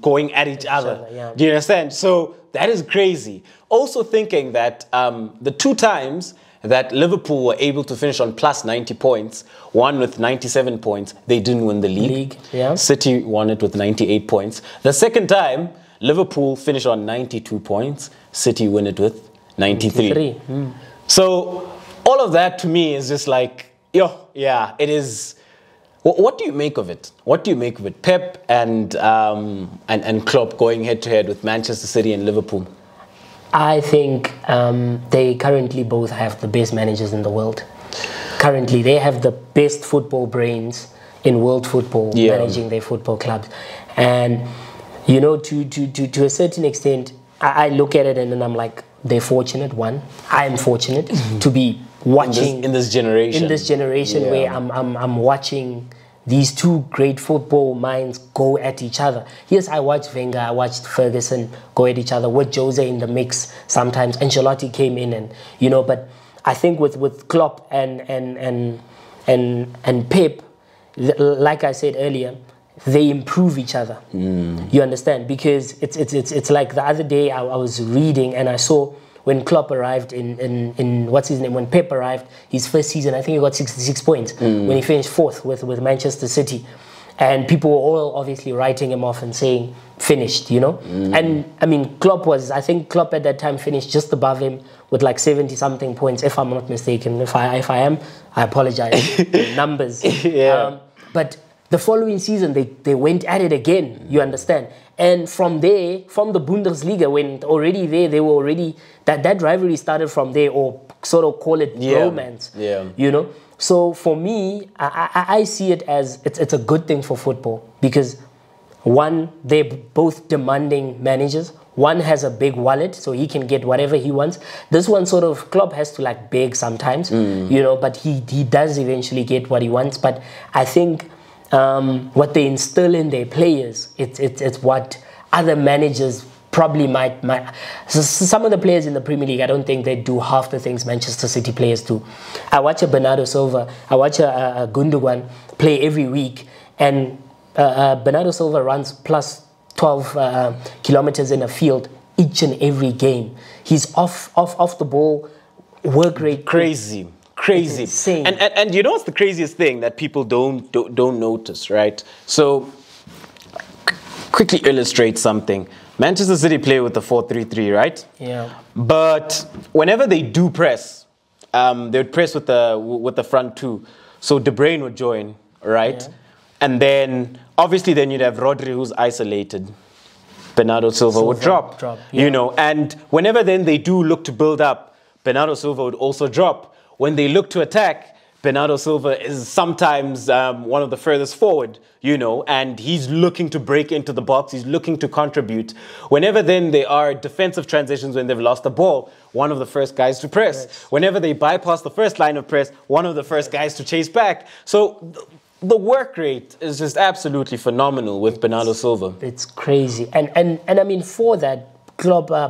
going at each other. Yeah. Do you understand? So that is crazy. Also thinking that the 2 times that Liverpool were able to finish on plus 90 points, one with 97 points, they didn't win the league. Yeah. City won it with 98 points. The second time, Liverpool finished on 92 points, City win it with 93. So all of that to me is just like, yeah, it is. What do you make of it? What do you make of it? Pep and Klopp going head-to-head with Manchester City and Liverpool. I think they currently both have the best managers in the world. Currently, they have the best football brains in world football, managing their football clubs. And, you know, to a certain extent, I look at it and then I'm like, they're fortunate, one. I am fortunate to be watching... In this generation. In this generation where I'm watching these 2 great football minds go at each other. Yes, I watched Wenger, I watched Ferguson go at each other, with Jose in the mix sometimes. Ancelotti came in and, you know, but I think with Klopp and Pep, like I said earlier, they improve each other. You understand? Because it's like the other day I was reading and I saw when Klopp arrived in what's his name, when Pep arrived, his first season, I think he got 66 points when he finished 4th with Manchester City. And people were all obviously writing him off and saying, finished, you know? And I mean, I think Klopp at that time finished just above him with like 70-something points, if I'm not mistaken. If I am, I apologize. Numbers. But the following season, they went at it again, you understand? And from there, from the Bundesliga, when already they were already, that rivalry started from there, or sort of call it romance, you know? So for me, I see it as, it's a good thing for football, because one, they're both demanding managers. One has a big wallet, so he can get whatever he wants. This one sort of, Klopp has to like beg sometimes, you know, but he does eventually get what he wants. But I think what they instill in their players, it's what other managers probably might. So some of the players in the Premier League, I don't think they do half the things Manchester City players do. I watch a Bernardo Silva, I watch a Gundogan play every week, and Bernardo Silva runs plus 12 kilometers in a field each and every game. He's off the ball, work rate crazy. Insane. And you know what's the craziest thing that people don't notice, right? So quickly illustrate something. Manchester City play with the 4-3-3, right? Yeah. But whenever they do press, they would press with the front 2. So De Bruyne would join, right? Yeah. And then obviously then you'd have Rodri, who's isolated. Bernardo Silva would drop. You know, and whenever then they do look to build up, Bernardo Silva would also drop. When they look to attack, Bernardo Silva is sometimes one of the furthest forward, you know, and he's looking to break into the box. He's looking to contribute. Whenever then there are defensive transitions when they've lost the ball, one of the first guys to press. Whenever they bypass the first line of press, one of the first guys to chase back. So the work rate is just absolutely phenomenal with Bernardo Silva. It's crazy. And I mean, for that,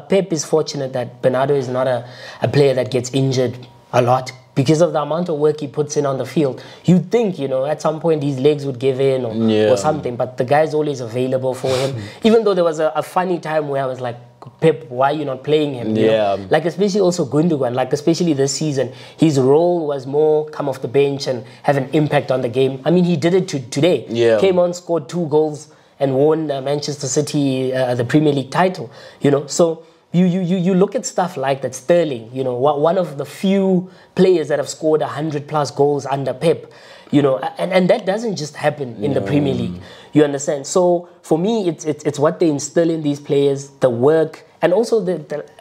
Pep is fortunate that Bernardo is not a player that gets injured a lot, because of the amount of work he puts in on the field. You'd think, you know, at some point his legs would give in or something, but the guy's always available for him. Even though there was a funny time where I was like, Pep, why are you not playing him? You know? Like, especially also Gundogan, like especially this season, his role was more come off the bench and have an impact on the game. I mean, he did it today. Came on, scored 2 goals and won Manchester City the Premier League title, you know. So you look at stuff like that. Sterling, you know, one of the few players that have scored 100+ goals under Pep, you know, and that doesn't just happen in the Premier League. You understand? So for me, it's what they instill in these players, the work, and also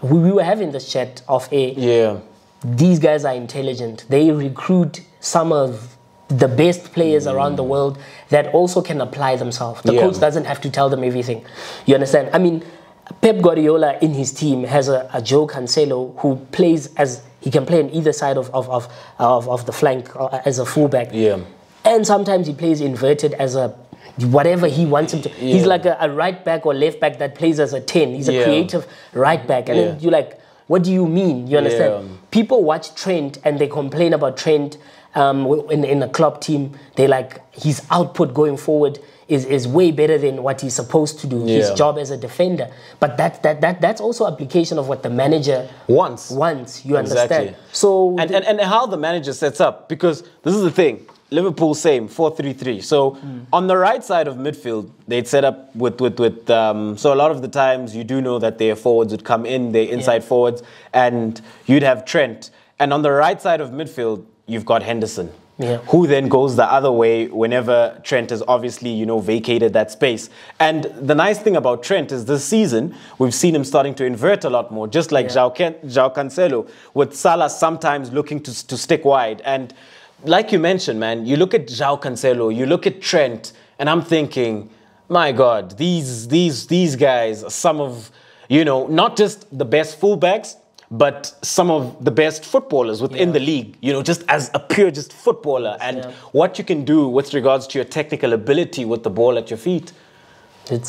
we were having this chat off air. These guys are intelligent. They recruit some of the best players around the world that also can apply themselves. The coach doesn't have to tell them everything. You understand? I mean, Pep Guardiola in his team has a Joe Cancelo who plays as he can play on either side of the flank as a fullback. Yeah. And sometimes he plays inverted as a whatever he wants him to. Yeah. He's like a right back or left back that plays as a 10. He's a creative right back. And then you're like, what do you mean? You understand? People watch Trent and they complain about Trent in a club team. They like his output going forward is way better than what he's supposed to do. His job as a defender. But that's also application of what the manager wants. You understand? So and how the manager sets up, because this is the thing. Liverpool same 4-3-3. So on the right side of midfield, they'd set up with so a lot of the times you do know that their forwards would come in, their inside forwards, and you'd have Trent. And on the right side of midfield, you've got Henderson. Who then goes the other way whenever Trent has obviously, you know, vacated that space. And the nice thing about Trent is this season, we've seen him starting to invert a lot more, just like João Cancelo, with Salah sometimes looking to stick wide. And like you mentioned, man, you look at João Cancelo, you look at Trent, and I'm thinking, my God, these guys are some of, you know, not just the best fullbacks, but some of the best footballers within the league, you know, just as a pure just footballer, and what you can do with regards to your technical ability with the ball at your feet. And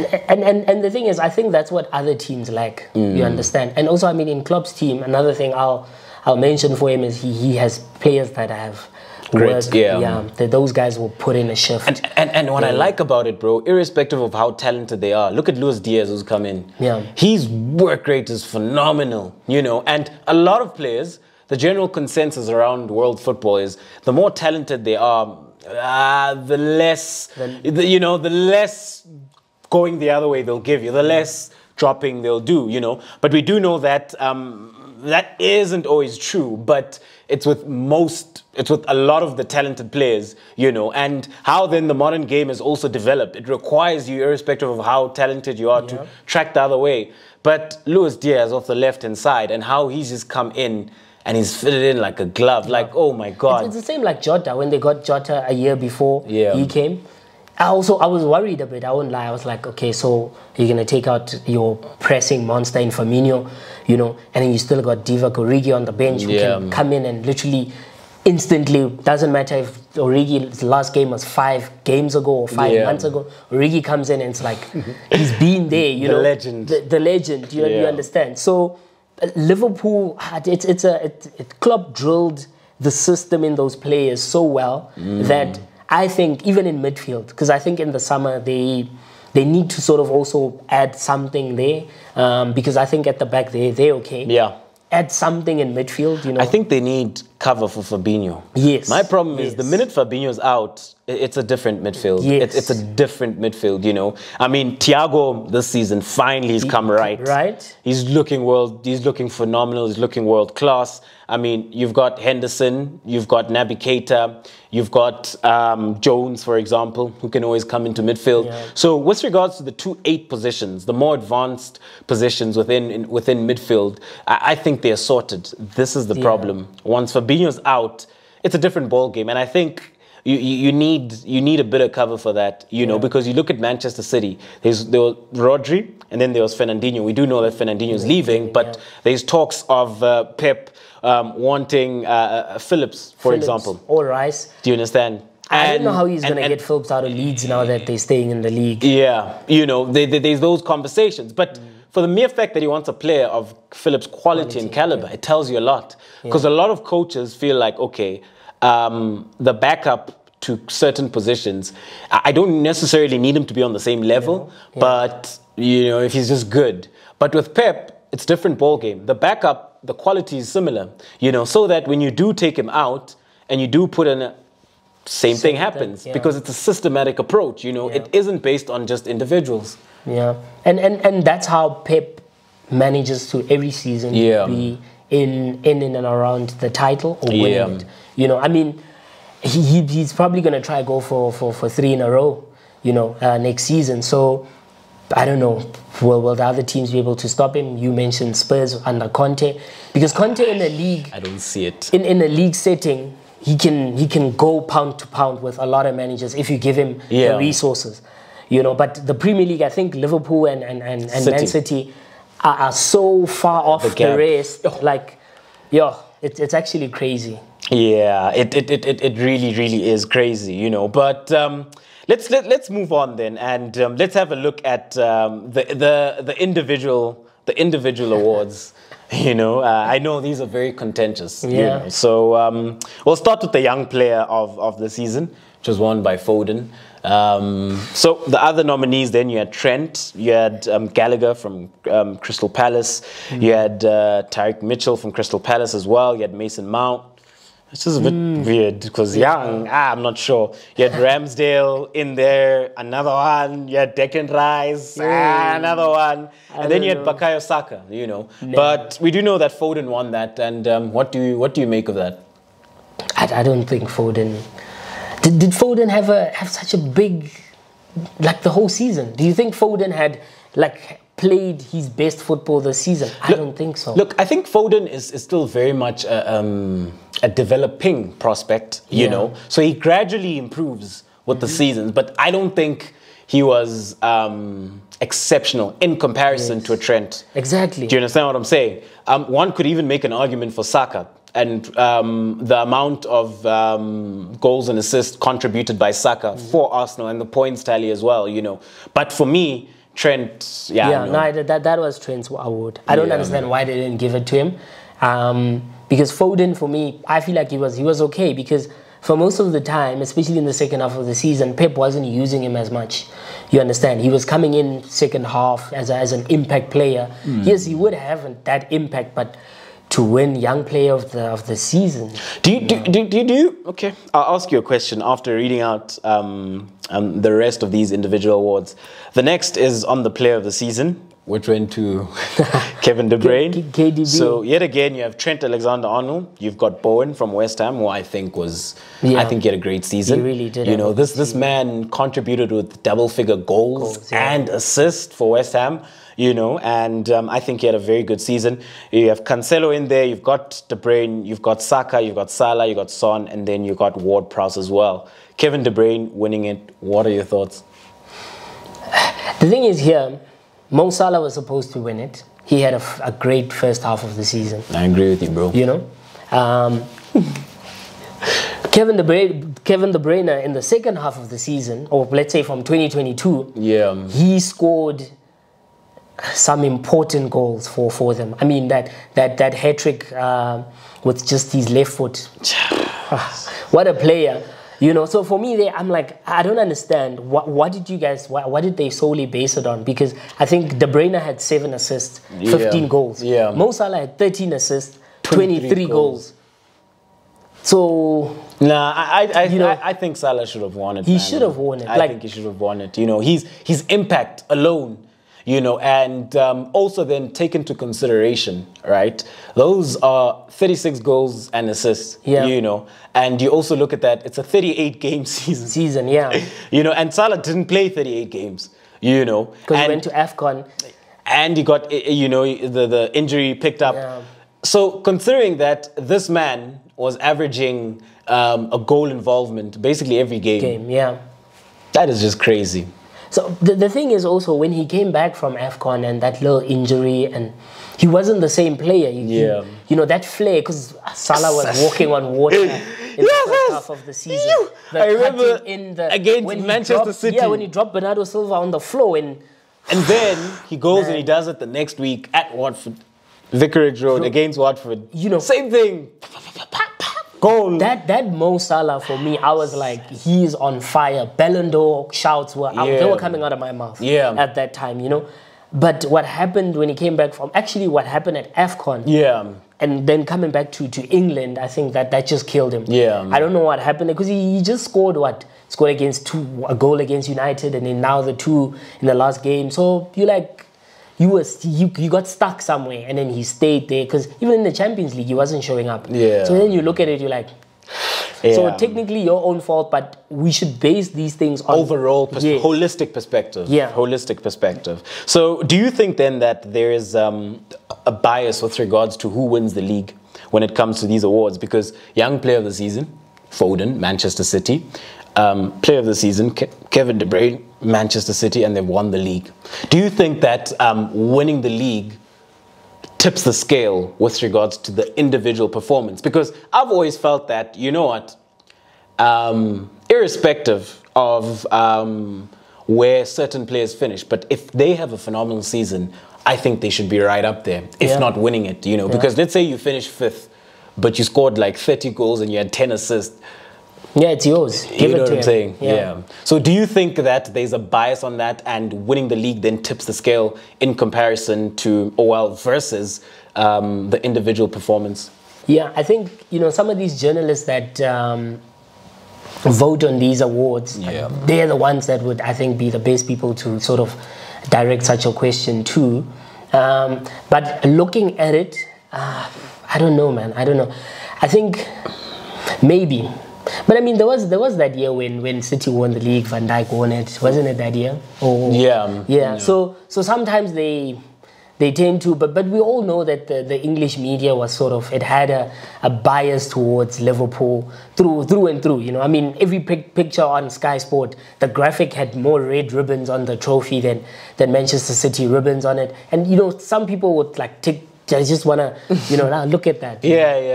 the thing is, I think that's what other teams like. You understand? And also, I mean, in Klopp's team, another thing I'll mention for him is he has players that have worked. Those guys will put in a shift. And what I like about it, bro, irrespective of how talented they are, look at Luis Diaz who's come in. His work rate is phenomenal, you know. And a lot of players, the general consensus around world football is the more talented they are, the less going the other way they'll give you, the less dropping they'll do, you know. But we do know that that isn't always true, but it's with a lot of the talented players, you know, and how then the modern game is also developed. It requires you, irrespective of how talented you are, to track the other way. But Luis Diaz off the left-hand side, and how he's just come in and he's fitted in like a glove, like, oh my God. It's the same like Jota, when they got Jota a year before he came. I was worried a bit, I won't lie. I was like, okay, so you're going to take out your pressing monster in Firmino, you know, and then you still got Divock Origi on the bench who can come in and literally instantly, doesn't matter if Origi's last game was 5 games ago or 5 months ago, Origi comes in and it's like, he's been there, you know. Legend. The legend, you understand. So Liverpool, Klopp drilled the system in those players so well that I think even in midfield, because I think in the summer they need to sort of also add something there, because I think at the back they're okay. Add something in midfield, you know. I think they need cover for Fabinho. Yes. My problem is the minute Fabinho's out, it's a different midfield. It's a different midfield, you know. I mean, Thiago this season finally has come right. He's looking phenomenal. He's looking world class. I mean, you've got Henderson, you've got Naby Keita, you've got Jones, for example, who can always come into midfield. So with regards to the 2-8 positions, the more advanced positions within midfield, I think they're sorted. This is the problem. Once Fabinho's out, it's a different ball game, and I think you need a bit of cover for that, you know, because you look at Manchester City. There was Rodri, and then there was Fernandinho. We do know that Fernandinho's leaving, but there's talks of Pep wanting Phillips, for example, or Rice. Do you understand? I don't know how he's going to get Phillips out of Leeds now that they're staying in the league. Yeah, you know, there's those conversations, but for the mere fact that he wants a player of Phillips' quality and caliber, it tells you a lot. Because a lot of coaches feel like, okay, the backup to certain positions, I don't necessarily need him to be on the same level, but, you know, if he's just good. But with Pep, it's different ball game. The backup, the quality is similar, you know, so that when you do take him out and you do put in a same thing happens, because it's a systematic approach, you know. It isn't based on just individuals. And that's how Pep manages to every season be in and around the title or winning it. You know, I mean, he's probably going to try go for 3 in a row, you know, next season. So I don't know, will the other teams be able to stop him? You mentioned Spurs under Conte, because Conte in the league, I don't see it. In a league setting, he can go pound to pound with a lot of managers if you give him the resources. you know. But the Premier League, I think Liverpool and Man City are so far off the rest. Like, yeah, it's actually crazy. Yeah, it really is crazy, you know. But let's move on then, and let's have a look at the individual awards. You know, I know these are very contentious. Yeah. You know? So we'll start with the young player of the season, which was won by Foden. So the other nominees then, you had Trent, you had Gallagher from Crystal Palace, you had Tyrick Mitchell from Crystal Palace as well, you had Mason Mount. It's just a bit weird because young, I'm not sure. You had Ramsdale in there, another one. You had Declan Rice, another one. And then you had Bukayo Saka, you know. No. But we do know that Foden won that. And what do you make of that? I don't think Foden... Did Foden have such a big... Like the whole season? Do you think Foden had like played his best football this season? I don't think so. Look, I think Foden is still very much a developing prospect, you know. So he gradually improves with the seasons, but I don't think he was exceptional in comparison to a Trent. Exactly. Do you understand what I'm saying? One could even make an argument for Saka and the amount of goals and assists contributed by Saka for Arsenal and the points tally as well, you know. But for me, Trent, that was Trent's award. I don't understand why they didn't give it to him. Because Foden, for me, I feel like he was okay, because for most of the time, especially in the second half of the season, Pep wasn't using him as much. You understand? He was coming in second half as an impact player. Yes, he would have that impact, but to win Young Player of the season. Okay, I'll ask you a question after reading out the rest of these individual awards. The next is on the Player of the Season, which went to Kevin De Bruyne. KDB. So yet again, you have Trent Alexander-Arnold. You've got Bowen from West Ham, who I think he had a great season. He really did. You know, this man contributed with double-figure goals and assists for West Ham. You know, and I think he had a very good season. You have Cancelo in there, you've got De Bruyne, you've got Saka, you've got Salah, you've got Son, and then you've got Ward-Prowse as well. Kevin De Bruyne winning it. What are your thoughts? The thing is here, Mo Salah was supposed to win it. He had a great first half of the season. I agree with you, bro. You know? Kevin De Bruyne in the second half of the season, or let's say from 2022, he scored some important goals for them. I mean, that hat-trick with just his left foot. What a player. You know, so for me, I'm like, I don't understand. What did they solely base it on? Because I think De Bruyne had 7 assists, 15 goals. Yeah. Mo Salah had 13 assists, 23 goals. So... Nah, I think Salah should have won it. He should have won it. I think he should have won it. You know, his impact alone, you know, and also then take into consideration, right? Those are 36 goals and assists, you know, and you also look at that, it's a 38-game season. You know, and Salah didn't play 38 games, you know. Because he went to AFCON. And he got, you know, the injury picked up. Yeah. So considering that this man was averaging a goal involvement basically every game. That is just crazy. So the thing is also, when he came back from AFCON and that little injury, and he wasn't the same player. You know, that flair, because Salah was walking on water in the first half of the season. I remember against Manchester City. Yeah, when he dropped Bernardo Silva on the floor. And then he goes and he does it the next week at Watford. Vicarage Road against Watford. You know, same thing. Goal. That Mo Salah, for me, I was like, he's on fire. Ballon d'Or shouts they were coming out of my mouth at that time, you know. But what happened when he came back from, actually what happened at AFCON, and then coming back to England, I think that just killed him. I don't know what happened, because he just scored a goal against United, and then now the 2 in the last game. So you're like, you got stuck somewhere, and then he stayed there, because even in the Champions League he wasn't showing up. So then you look at it, you're like, so technically your own fault, but we should base these things on overall holistic perspective. Holistic perspective. So do you think then that there is a bias with regards to who wins the league when it comes to these awards? Because Young Player of the Season, Foden, Manchester City. Player of the Season, Kevin De Bruyne, Manchester City and they've won the league. Do you think that winning the league tips the scale with regards to the individual performance? Because I've always felt that, you know what, irrespective of where certain players finish, but if they have a phenomenal season, I think they should be right up there, if not winning it, you know. Because let's say you finish 5th, but you scored like 30 goals and you had 10 assists. Yeah, it's yours. Give you know it to what I'm him. saying? Yeah. So do you think that there's a bias on that, and winning the league then tips the scale in comparison to, or well, versus the individual performance? Yeah, I think, you know, some of these journalists that vote on these awards, they're the ones that would, I think, be the best people to sort of direct such a question to. But looking at it, I don't know, man. I don't know. I think maybe. But I mean, there was that year when City won the league, Van Dijk won it, wasn't it that year? Or, yeah. So sometimes they tend to, but we all know that the English media was sort of, it had a bias towards Liverpool through and through. You know, I mean, every picture on Sky Sport, the graphic had more red ribbons on the trophy than Manchester City ribbons on it. And you know, some people would like I just want to, you know, now look at that.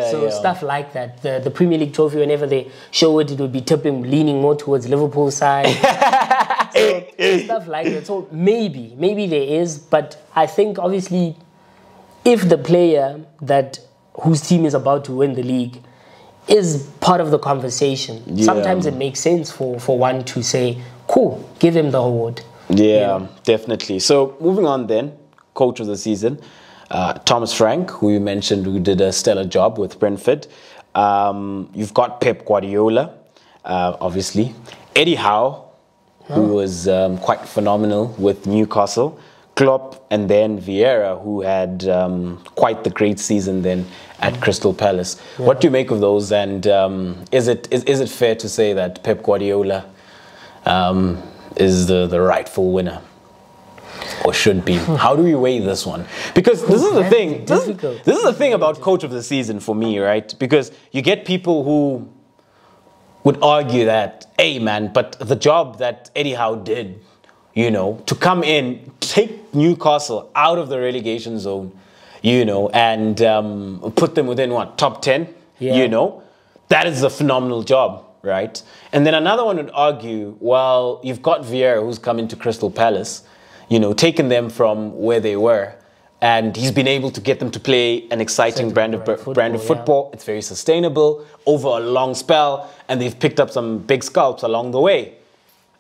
So stuff like that. The Premier League trophy, whenever they show it, it would be leaning more towards Liverpool's side. So stuff like that. So maybe there is, but I think obviously if the player whose team is about to win the league is part of the conversation, sometimes it makes sense for one to say, cool, give him the award. Yeah, definitely. So moving on then, coach of the season. Thomas Frank, who you mentioned, who did a stellar job with Brentford. You've got Pep Guardiola, obviously. Eddie Howe, who was quite phenomenal with Newcastle. Klopp, and then Vieira, who had quite the great season then at Crystal Palace. What do you make of those? And is it fair to say that Pep Guardiola is the rightful winner? Or should be? How do we weigh this one? Because this is the thing. This is the thing about coach of the season for me, right? Because you get people who would argue that, hey man, but the job that Eddie Howe did, you know, to come in, take Newcastle out of the relegation zone, you know, and put them within what, top 10, you know, that is a phenomenal job, right? And then another one would argue, well, you've got Vieira who's come into Crystal Palace, you know, taken them from where they were, and he's been able to get them to play an exciting brand of football. It's very sustainable over a long spell, and they've picked up some big scalps along the way.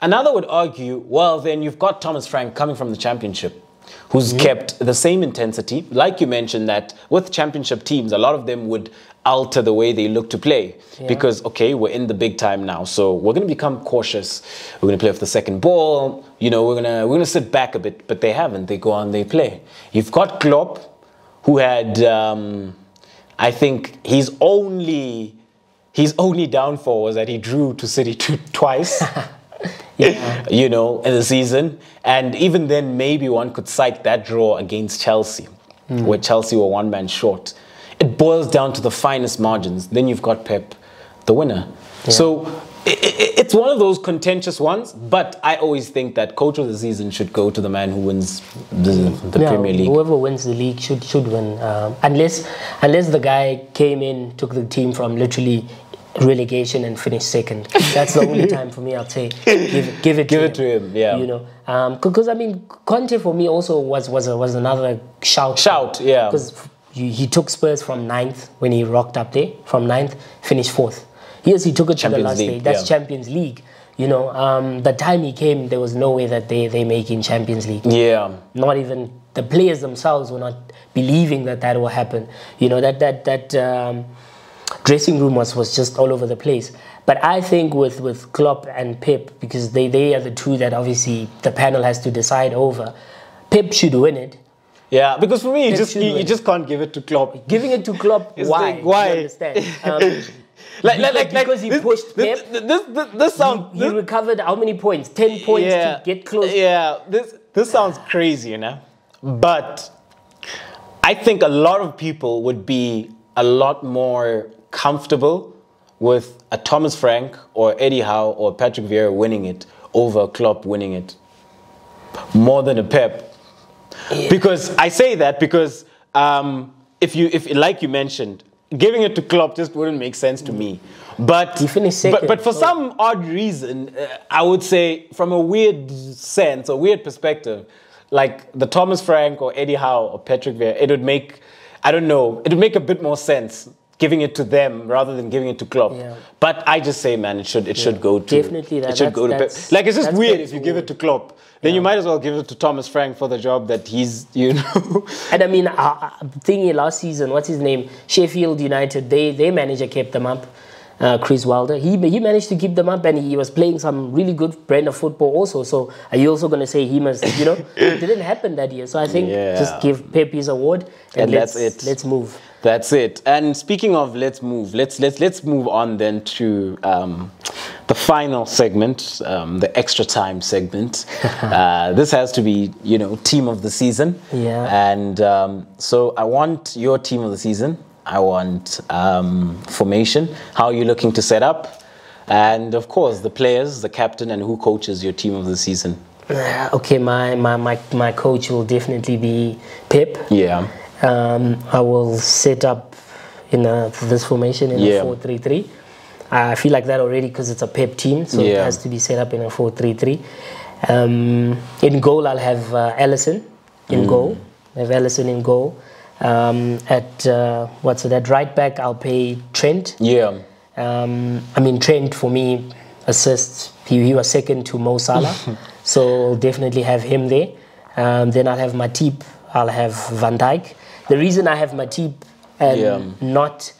Another would argue, well, then you've got Thomas Frank coming from the Championship, who's kept the same intensity. Like you mentioned, that with Championship teams, a lot of them would alter the way they look to play because, okay, we're in the big time now, so we're going to become cautious. We're going to play off the second ball. You know, we're gonna sit back a bit, but they haven't. They go on, they play. You've got Klopp, who had, I think, his only downfall was that he drew to City twice. You know, in the season. And even then, maybe one could cite that draw against Chelsea, where Chelsea were one man short. It boils down to the finest margins. Then you've got Pep, the winner. So it's one of those contentious ones, but I always think that coach of the season should go to the man who wins the Premier League. Whoever wins the league should win. Unless the guy came in, took the team from literally relegation and finished second. That's the only time for me I'll say give it to him. You know, because I mean, Conte for me also was another shout. Because he took Spurs from 9th when he rocked up there. From 9th, finished 4th. Yes, he took it to the last day. That's Champions League. You know, the time he came, there was no way that they make in Champions League. Not even the players themselves were not believing that will happen. You know, that dressing room was just all over the place. But I think with Klopp and Pep, because they are the two that obviously the panel has to decide over, Pep should win it. Yeah, because for me, you just can't give it to Klopp. Giving it to Klopp, why? Why? You understand? Because he pushed Pep. This sounds. He recovered how many points? 10 points to get close. Yeah, this sounds crazy, you know. But I think a lot of people would be a lot more comfortable with a Thomas Frank or Eddie Howe or Patrick Vieira winning it over Klopp winning it more than a Pep. Yeah. Because I say that because if like you mentioned, giving it to Klopp just wouldn't make sense to me. But he finished second. But for some odd reason, I would say from a weird sense, a weird perspective, like the Thomas Frank or Eddie Howe or Patrick Vieira, it would make, I don't know, it would make a bit more sense giving it to them rather than giving it to Klopp. Yeah. But I just say, man, it should go to definitely that. It should go to Pep. Like, it's just weird if you give it to Klopp. Then you might as well give it to Thomas Frank for the job that he's, you know. And I mean, thingy last season, what's his name? Sheffield United, their manager kept them up. Chris Wilder, he managed to keep them up, and he was playing some really good brand of football also. So are you also going to say he must, you know? It didn't happen that year. So I think just give Pep his award and that's it. Let's move. That's it. And speaking of let's move, let's move on then to the final segment, the extra time segment. This has to be, you know, team of the season. Yeah. And so I want your team of the season. I want formation. How are you looking to set up? And of course, the players, the captain, and who coaches your team of the season. Okay, my coach will definitely be Pep. Yeah. I will set up in this formation in a 4-3-3. I feel like that already because it's a Pep team, so it has to be set up in a 4-3-3. In goal, I'll have Alisson in goal. I have Alisson in goal. At right back, I'll play Trent. Yeah. I mean, Trent for me assists. He was second to Mo Salah, so I'll definitely have him there. Then I'll have Matip. I'll have Van Dijk. The reason I have Matip and not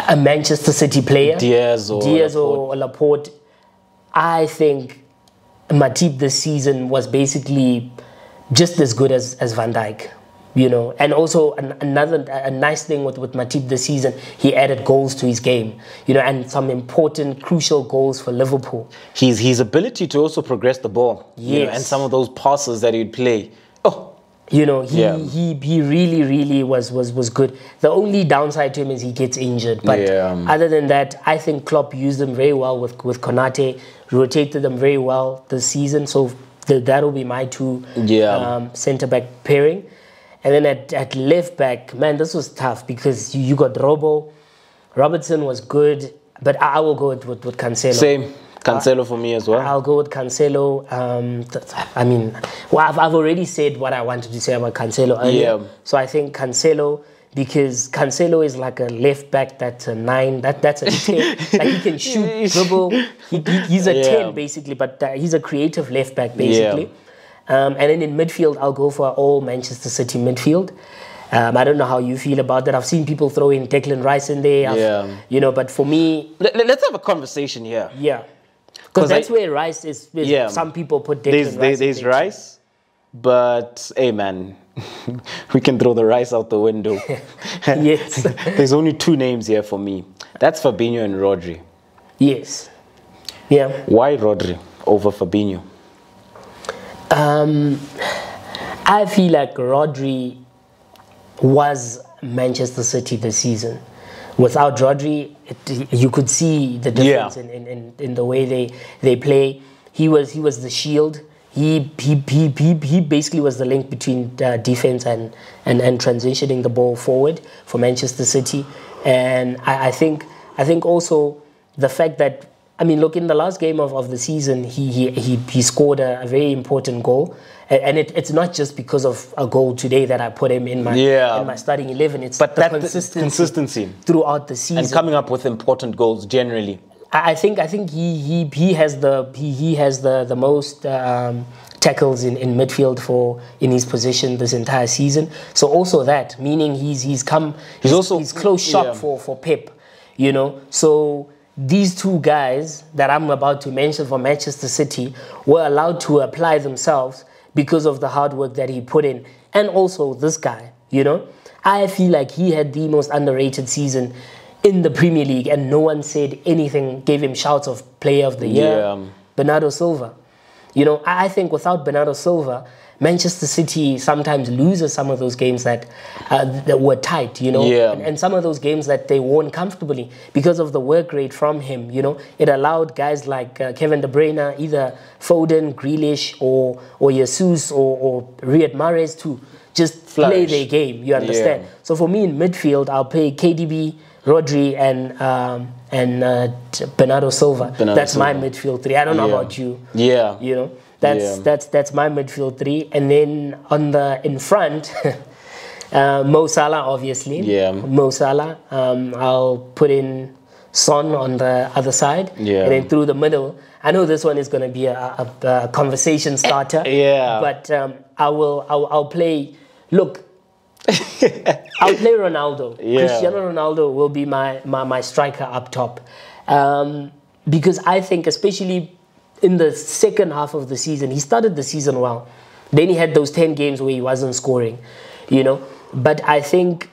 a Manchester City player, Diaz or Laporte, I think Matip this season was basically just as good as Van Dijk, you know. And also a nice thing with Matip this season, he added goals to his game, you know, and some important, crucial goals for Liverpool. His ability to also progress the ball, you know, and some of those passes that he'd play. You know, he really was good. The only downside to him is he gets injured. But other than that, I think Klopp used him very well with Konate, rotated them very well this season. So that'll be my two centre-back pairing. And then at left-back, man, this was tough because you got Robo. Robertson was good, but I will go with Cancelo. Same. Cancelo for me as well. I'll go with Cancelo. I mean, I've already said what I wanted to say about Cancelo earlier. Yeah. So I think Cancelo, because Cancelo is like a left back that's a 9, that's a 10. Like he can shoot, dribble. He's a 10 basically, but he's a creative left back basically. And then in midfield, I'll go for all Manchester City midfield. I don't know how you feel about that. I've seen people throw in Declan Rice in there. You know, but for me... Let's have a conversation here. Yeah. Because that's where Rice is. Some people put Declan Rice. There's Rice, but hey, man, we can throw the Rice out the window. Yes. There's only two names here for me. That's Fabinho and Rodri. Yes. Yeah. Why Rodri over Fabinho? I feel like Rodri was Manchester City this season. Without Rodri, you could see the difference in the way they play. He was the shield. He basically was the link between defense and transitioning the ball forward for Manchester City. And I think also the fact that, I mean, look, in the last game of the season, he scored a very important goal. And it's not just because of a goal today that I put him in my starting 11. It's the consistency throughout the season and coming up with important goals generally. I think he has the most tackles in midfield in his position this entire season. So also that, meaning he's close shot for Pep, you know. So these two guys that I'm about to mention for Manchester City were allowed to apply themselves because of the hard work that he put in. And also this guy, you know. I feel like he had the most underrated season in the Premier League and no one said anything, gave him shouts of Player of the Year. Bernardo Silva. You know, I think without Bernardo Silva, Manchester City sometimes loses some of those games that were tight, you know, and some of those games that they won comfortably because of the work rate from him, you know. It allowed guys like Kevin De Bruyne, either Foden, Grealish, or Jesus or Riyad Mahrez to just play their game, you understand? So for me in midfield, I'll play KDB, Rodri, and Bernardo Silva. That's my midfield three. I don't know about you. You know. That's my midfield three, and then in front, Mo Salah, obviously. Mo Salah. I'll put in Son on the other side, and then through the middle. I know this one is going to be a conversation starter. But I'll play. Look, I'll play Ronaldo. Cristiano Ronaldo will be my striker up top, because I think especially in the second half of the season, he started the season well. Then he had those 10 games where he wasn't scoring, you know. But I think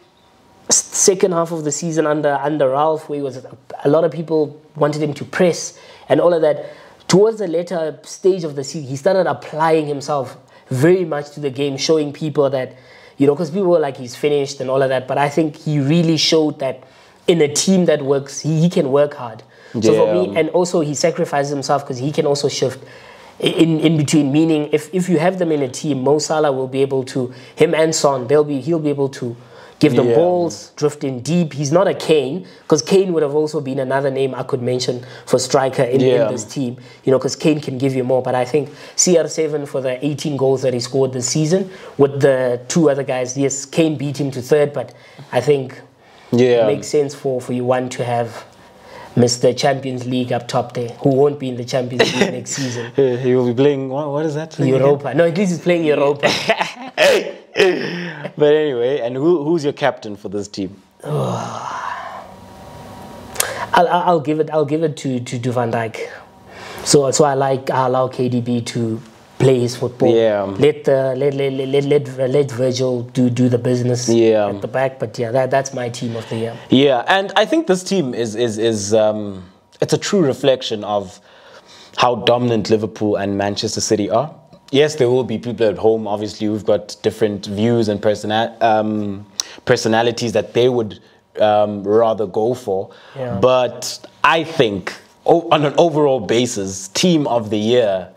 second half of the season under Ralph, where a lot of people wanted him to press and all of that. Towards the later stage of the season, he started applying himself very much to the game, showing people that, you know, because people were like, he's finished and all of that. But I think he really showed that in a team that works, he can work hard. So for me, and also he sacrifices himself because he can also shift in between. Meaning, if you have them in a team, Mo Salah will be able to, him and Son, he'll be able to give them balls, drift in deep. He's not a Kane, because Kane would have also been another name I could mention for striker in this team. You know, because Kane can give you more. But I think CR7 for the 18 goals that he scored this season with the two other guys. Yes, Kane beat him to third, but I think it makes sense for you one to have Mr. Champions League up top there, who won't be in the Champions League next season. He will be playing, what is that? Europa. No, at least he's playing Europa. But anyway, and who's your captain for this team? I'll give it to Van Dijk. So I allow KDB to play his football. Let Virgil do the business at the back. But that's my team of the year. And I think this team is it's a true reflection of how dominant Liverpool and Manchester City are. Yes, there will be people at home, obviously, who've got different views and personalities that they would rather go for. But I think, on an overall basis, team of the year,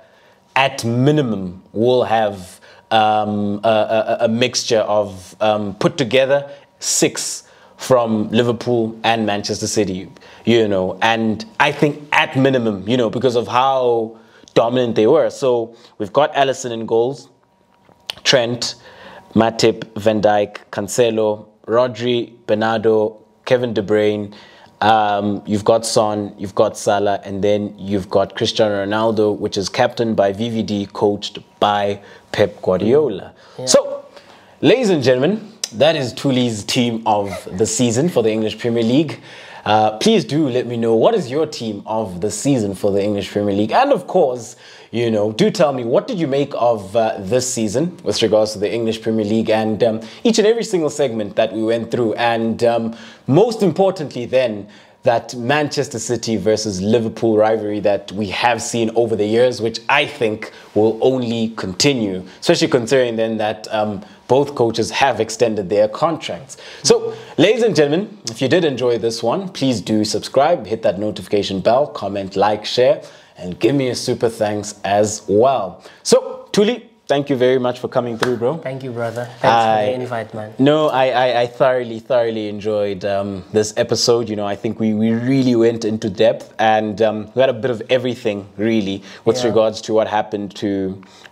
at minimum, will have a mixture of put together 6 from Liverpool and Manchester City, you know. And I think at minimum, you know, because of how dominant they were. So we've got Alisson in goals, Trent, Matip, Van Dijk, Cancelo, Rodri, Bernardo, Kevin De Bruyne. You've got Son, you've got Salah, and then you've got Cristiano Ronaldo, which is captained by VVD, coached by Pep Guardiola. So, ladies and gentlemen, that is Thuli's team of the season for the English Premier League. Please do let me know, what is your team of the season for the English Premier League? And of course, you know, do tell me, what did you make of this season with regards to the English Premier League and each and every single segment that we went through? And most importantly then, that Manchester City versus Liverpool rivalry that we have seen over the years, which I think will only continue, especially considering then that both coaches have extended their contracts. So, ladies and gentlemen, if you did enjoy this one, please do subscribe, hit that notification bell, comment, like, share, and give me a super thanks as well. So, Thuli, thank you very much for coming through, bro. Thank you, brother. Thanks for the invite, man. No, I thoroughly enjoyed this episode. You know, I think we really went into depth, and we had a bit of everything, really, with regards to what happened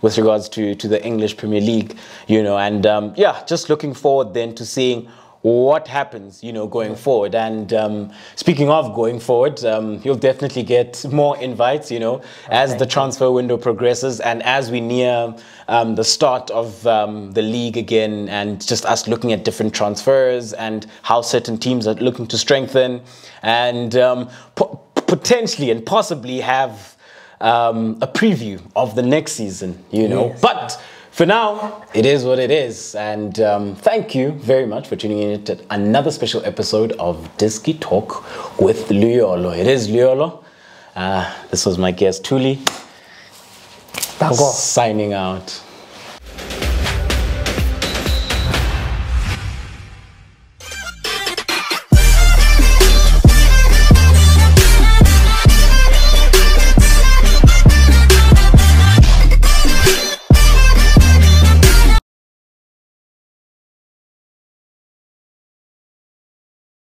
with regards to the English Premier League, you know, and just looking forward then to seeing what happens, you know, going forward. And speaking of going forward, you'll definitely get more invites, you know, as the transfer window progresses and as we near the start of the league again, and just us looking at different transfers and how certain teams are looking to strengthen, and potentially and possibly have a preview of the next season, you know. But for now, it is what it is, and thank you very much for tuning in to another special episode of Disky Talk with Luyolo. It is Luyolo. This was my guest, Thuli. Signing out.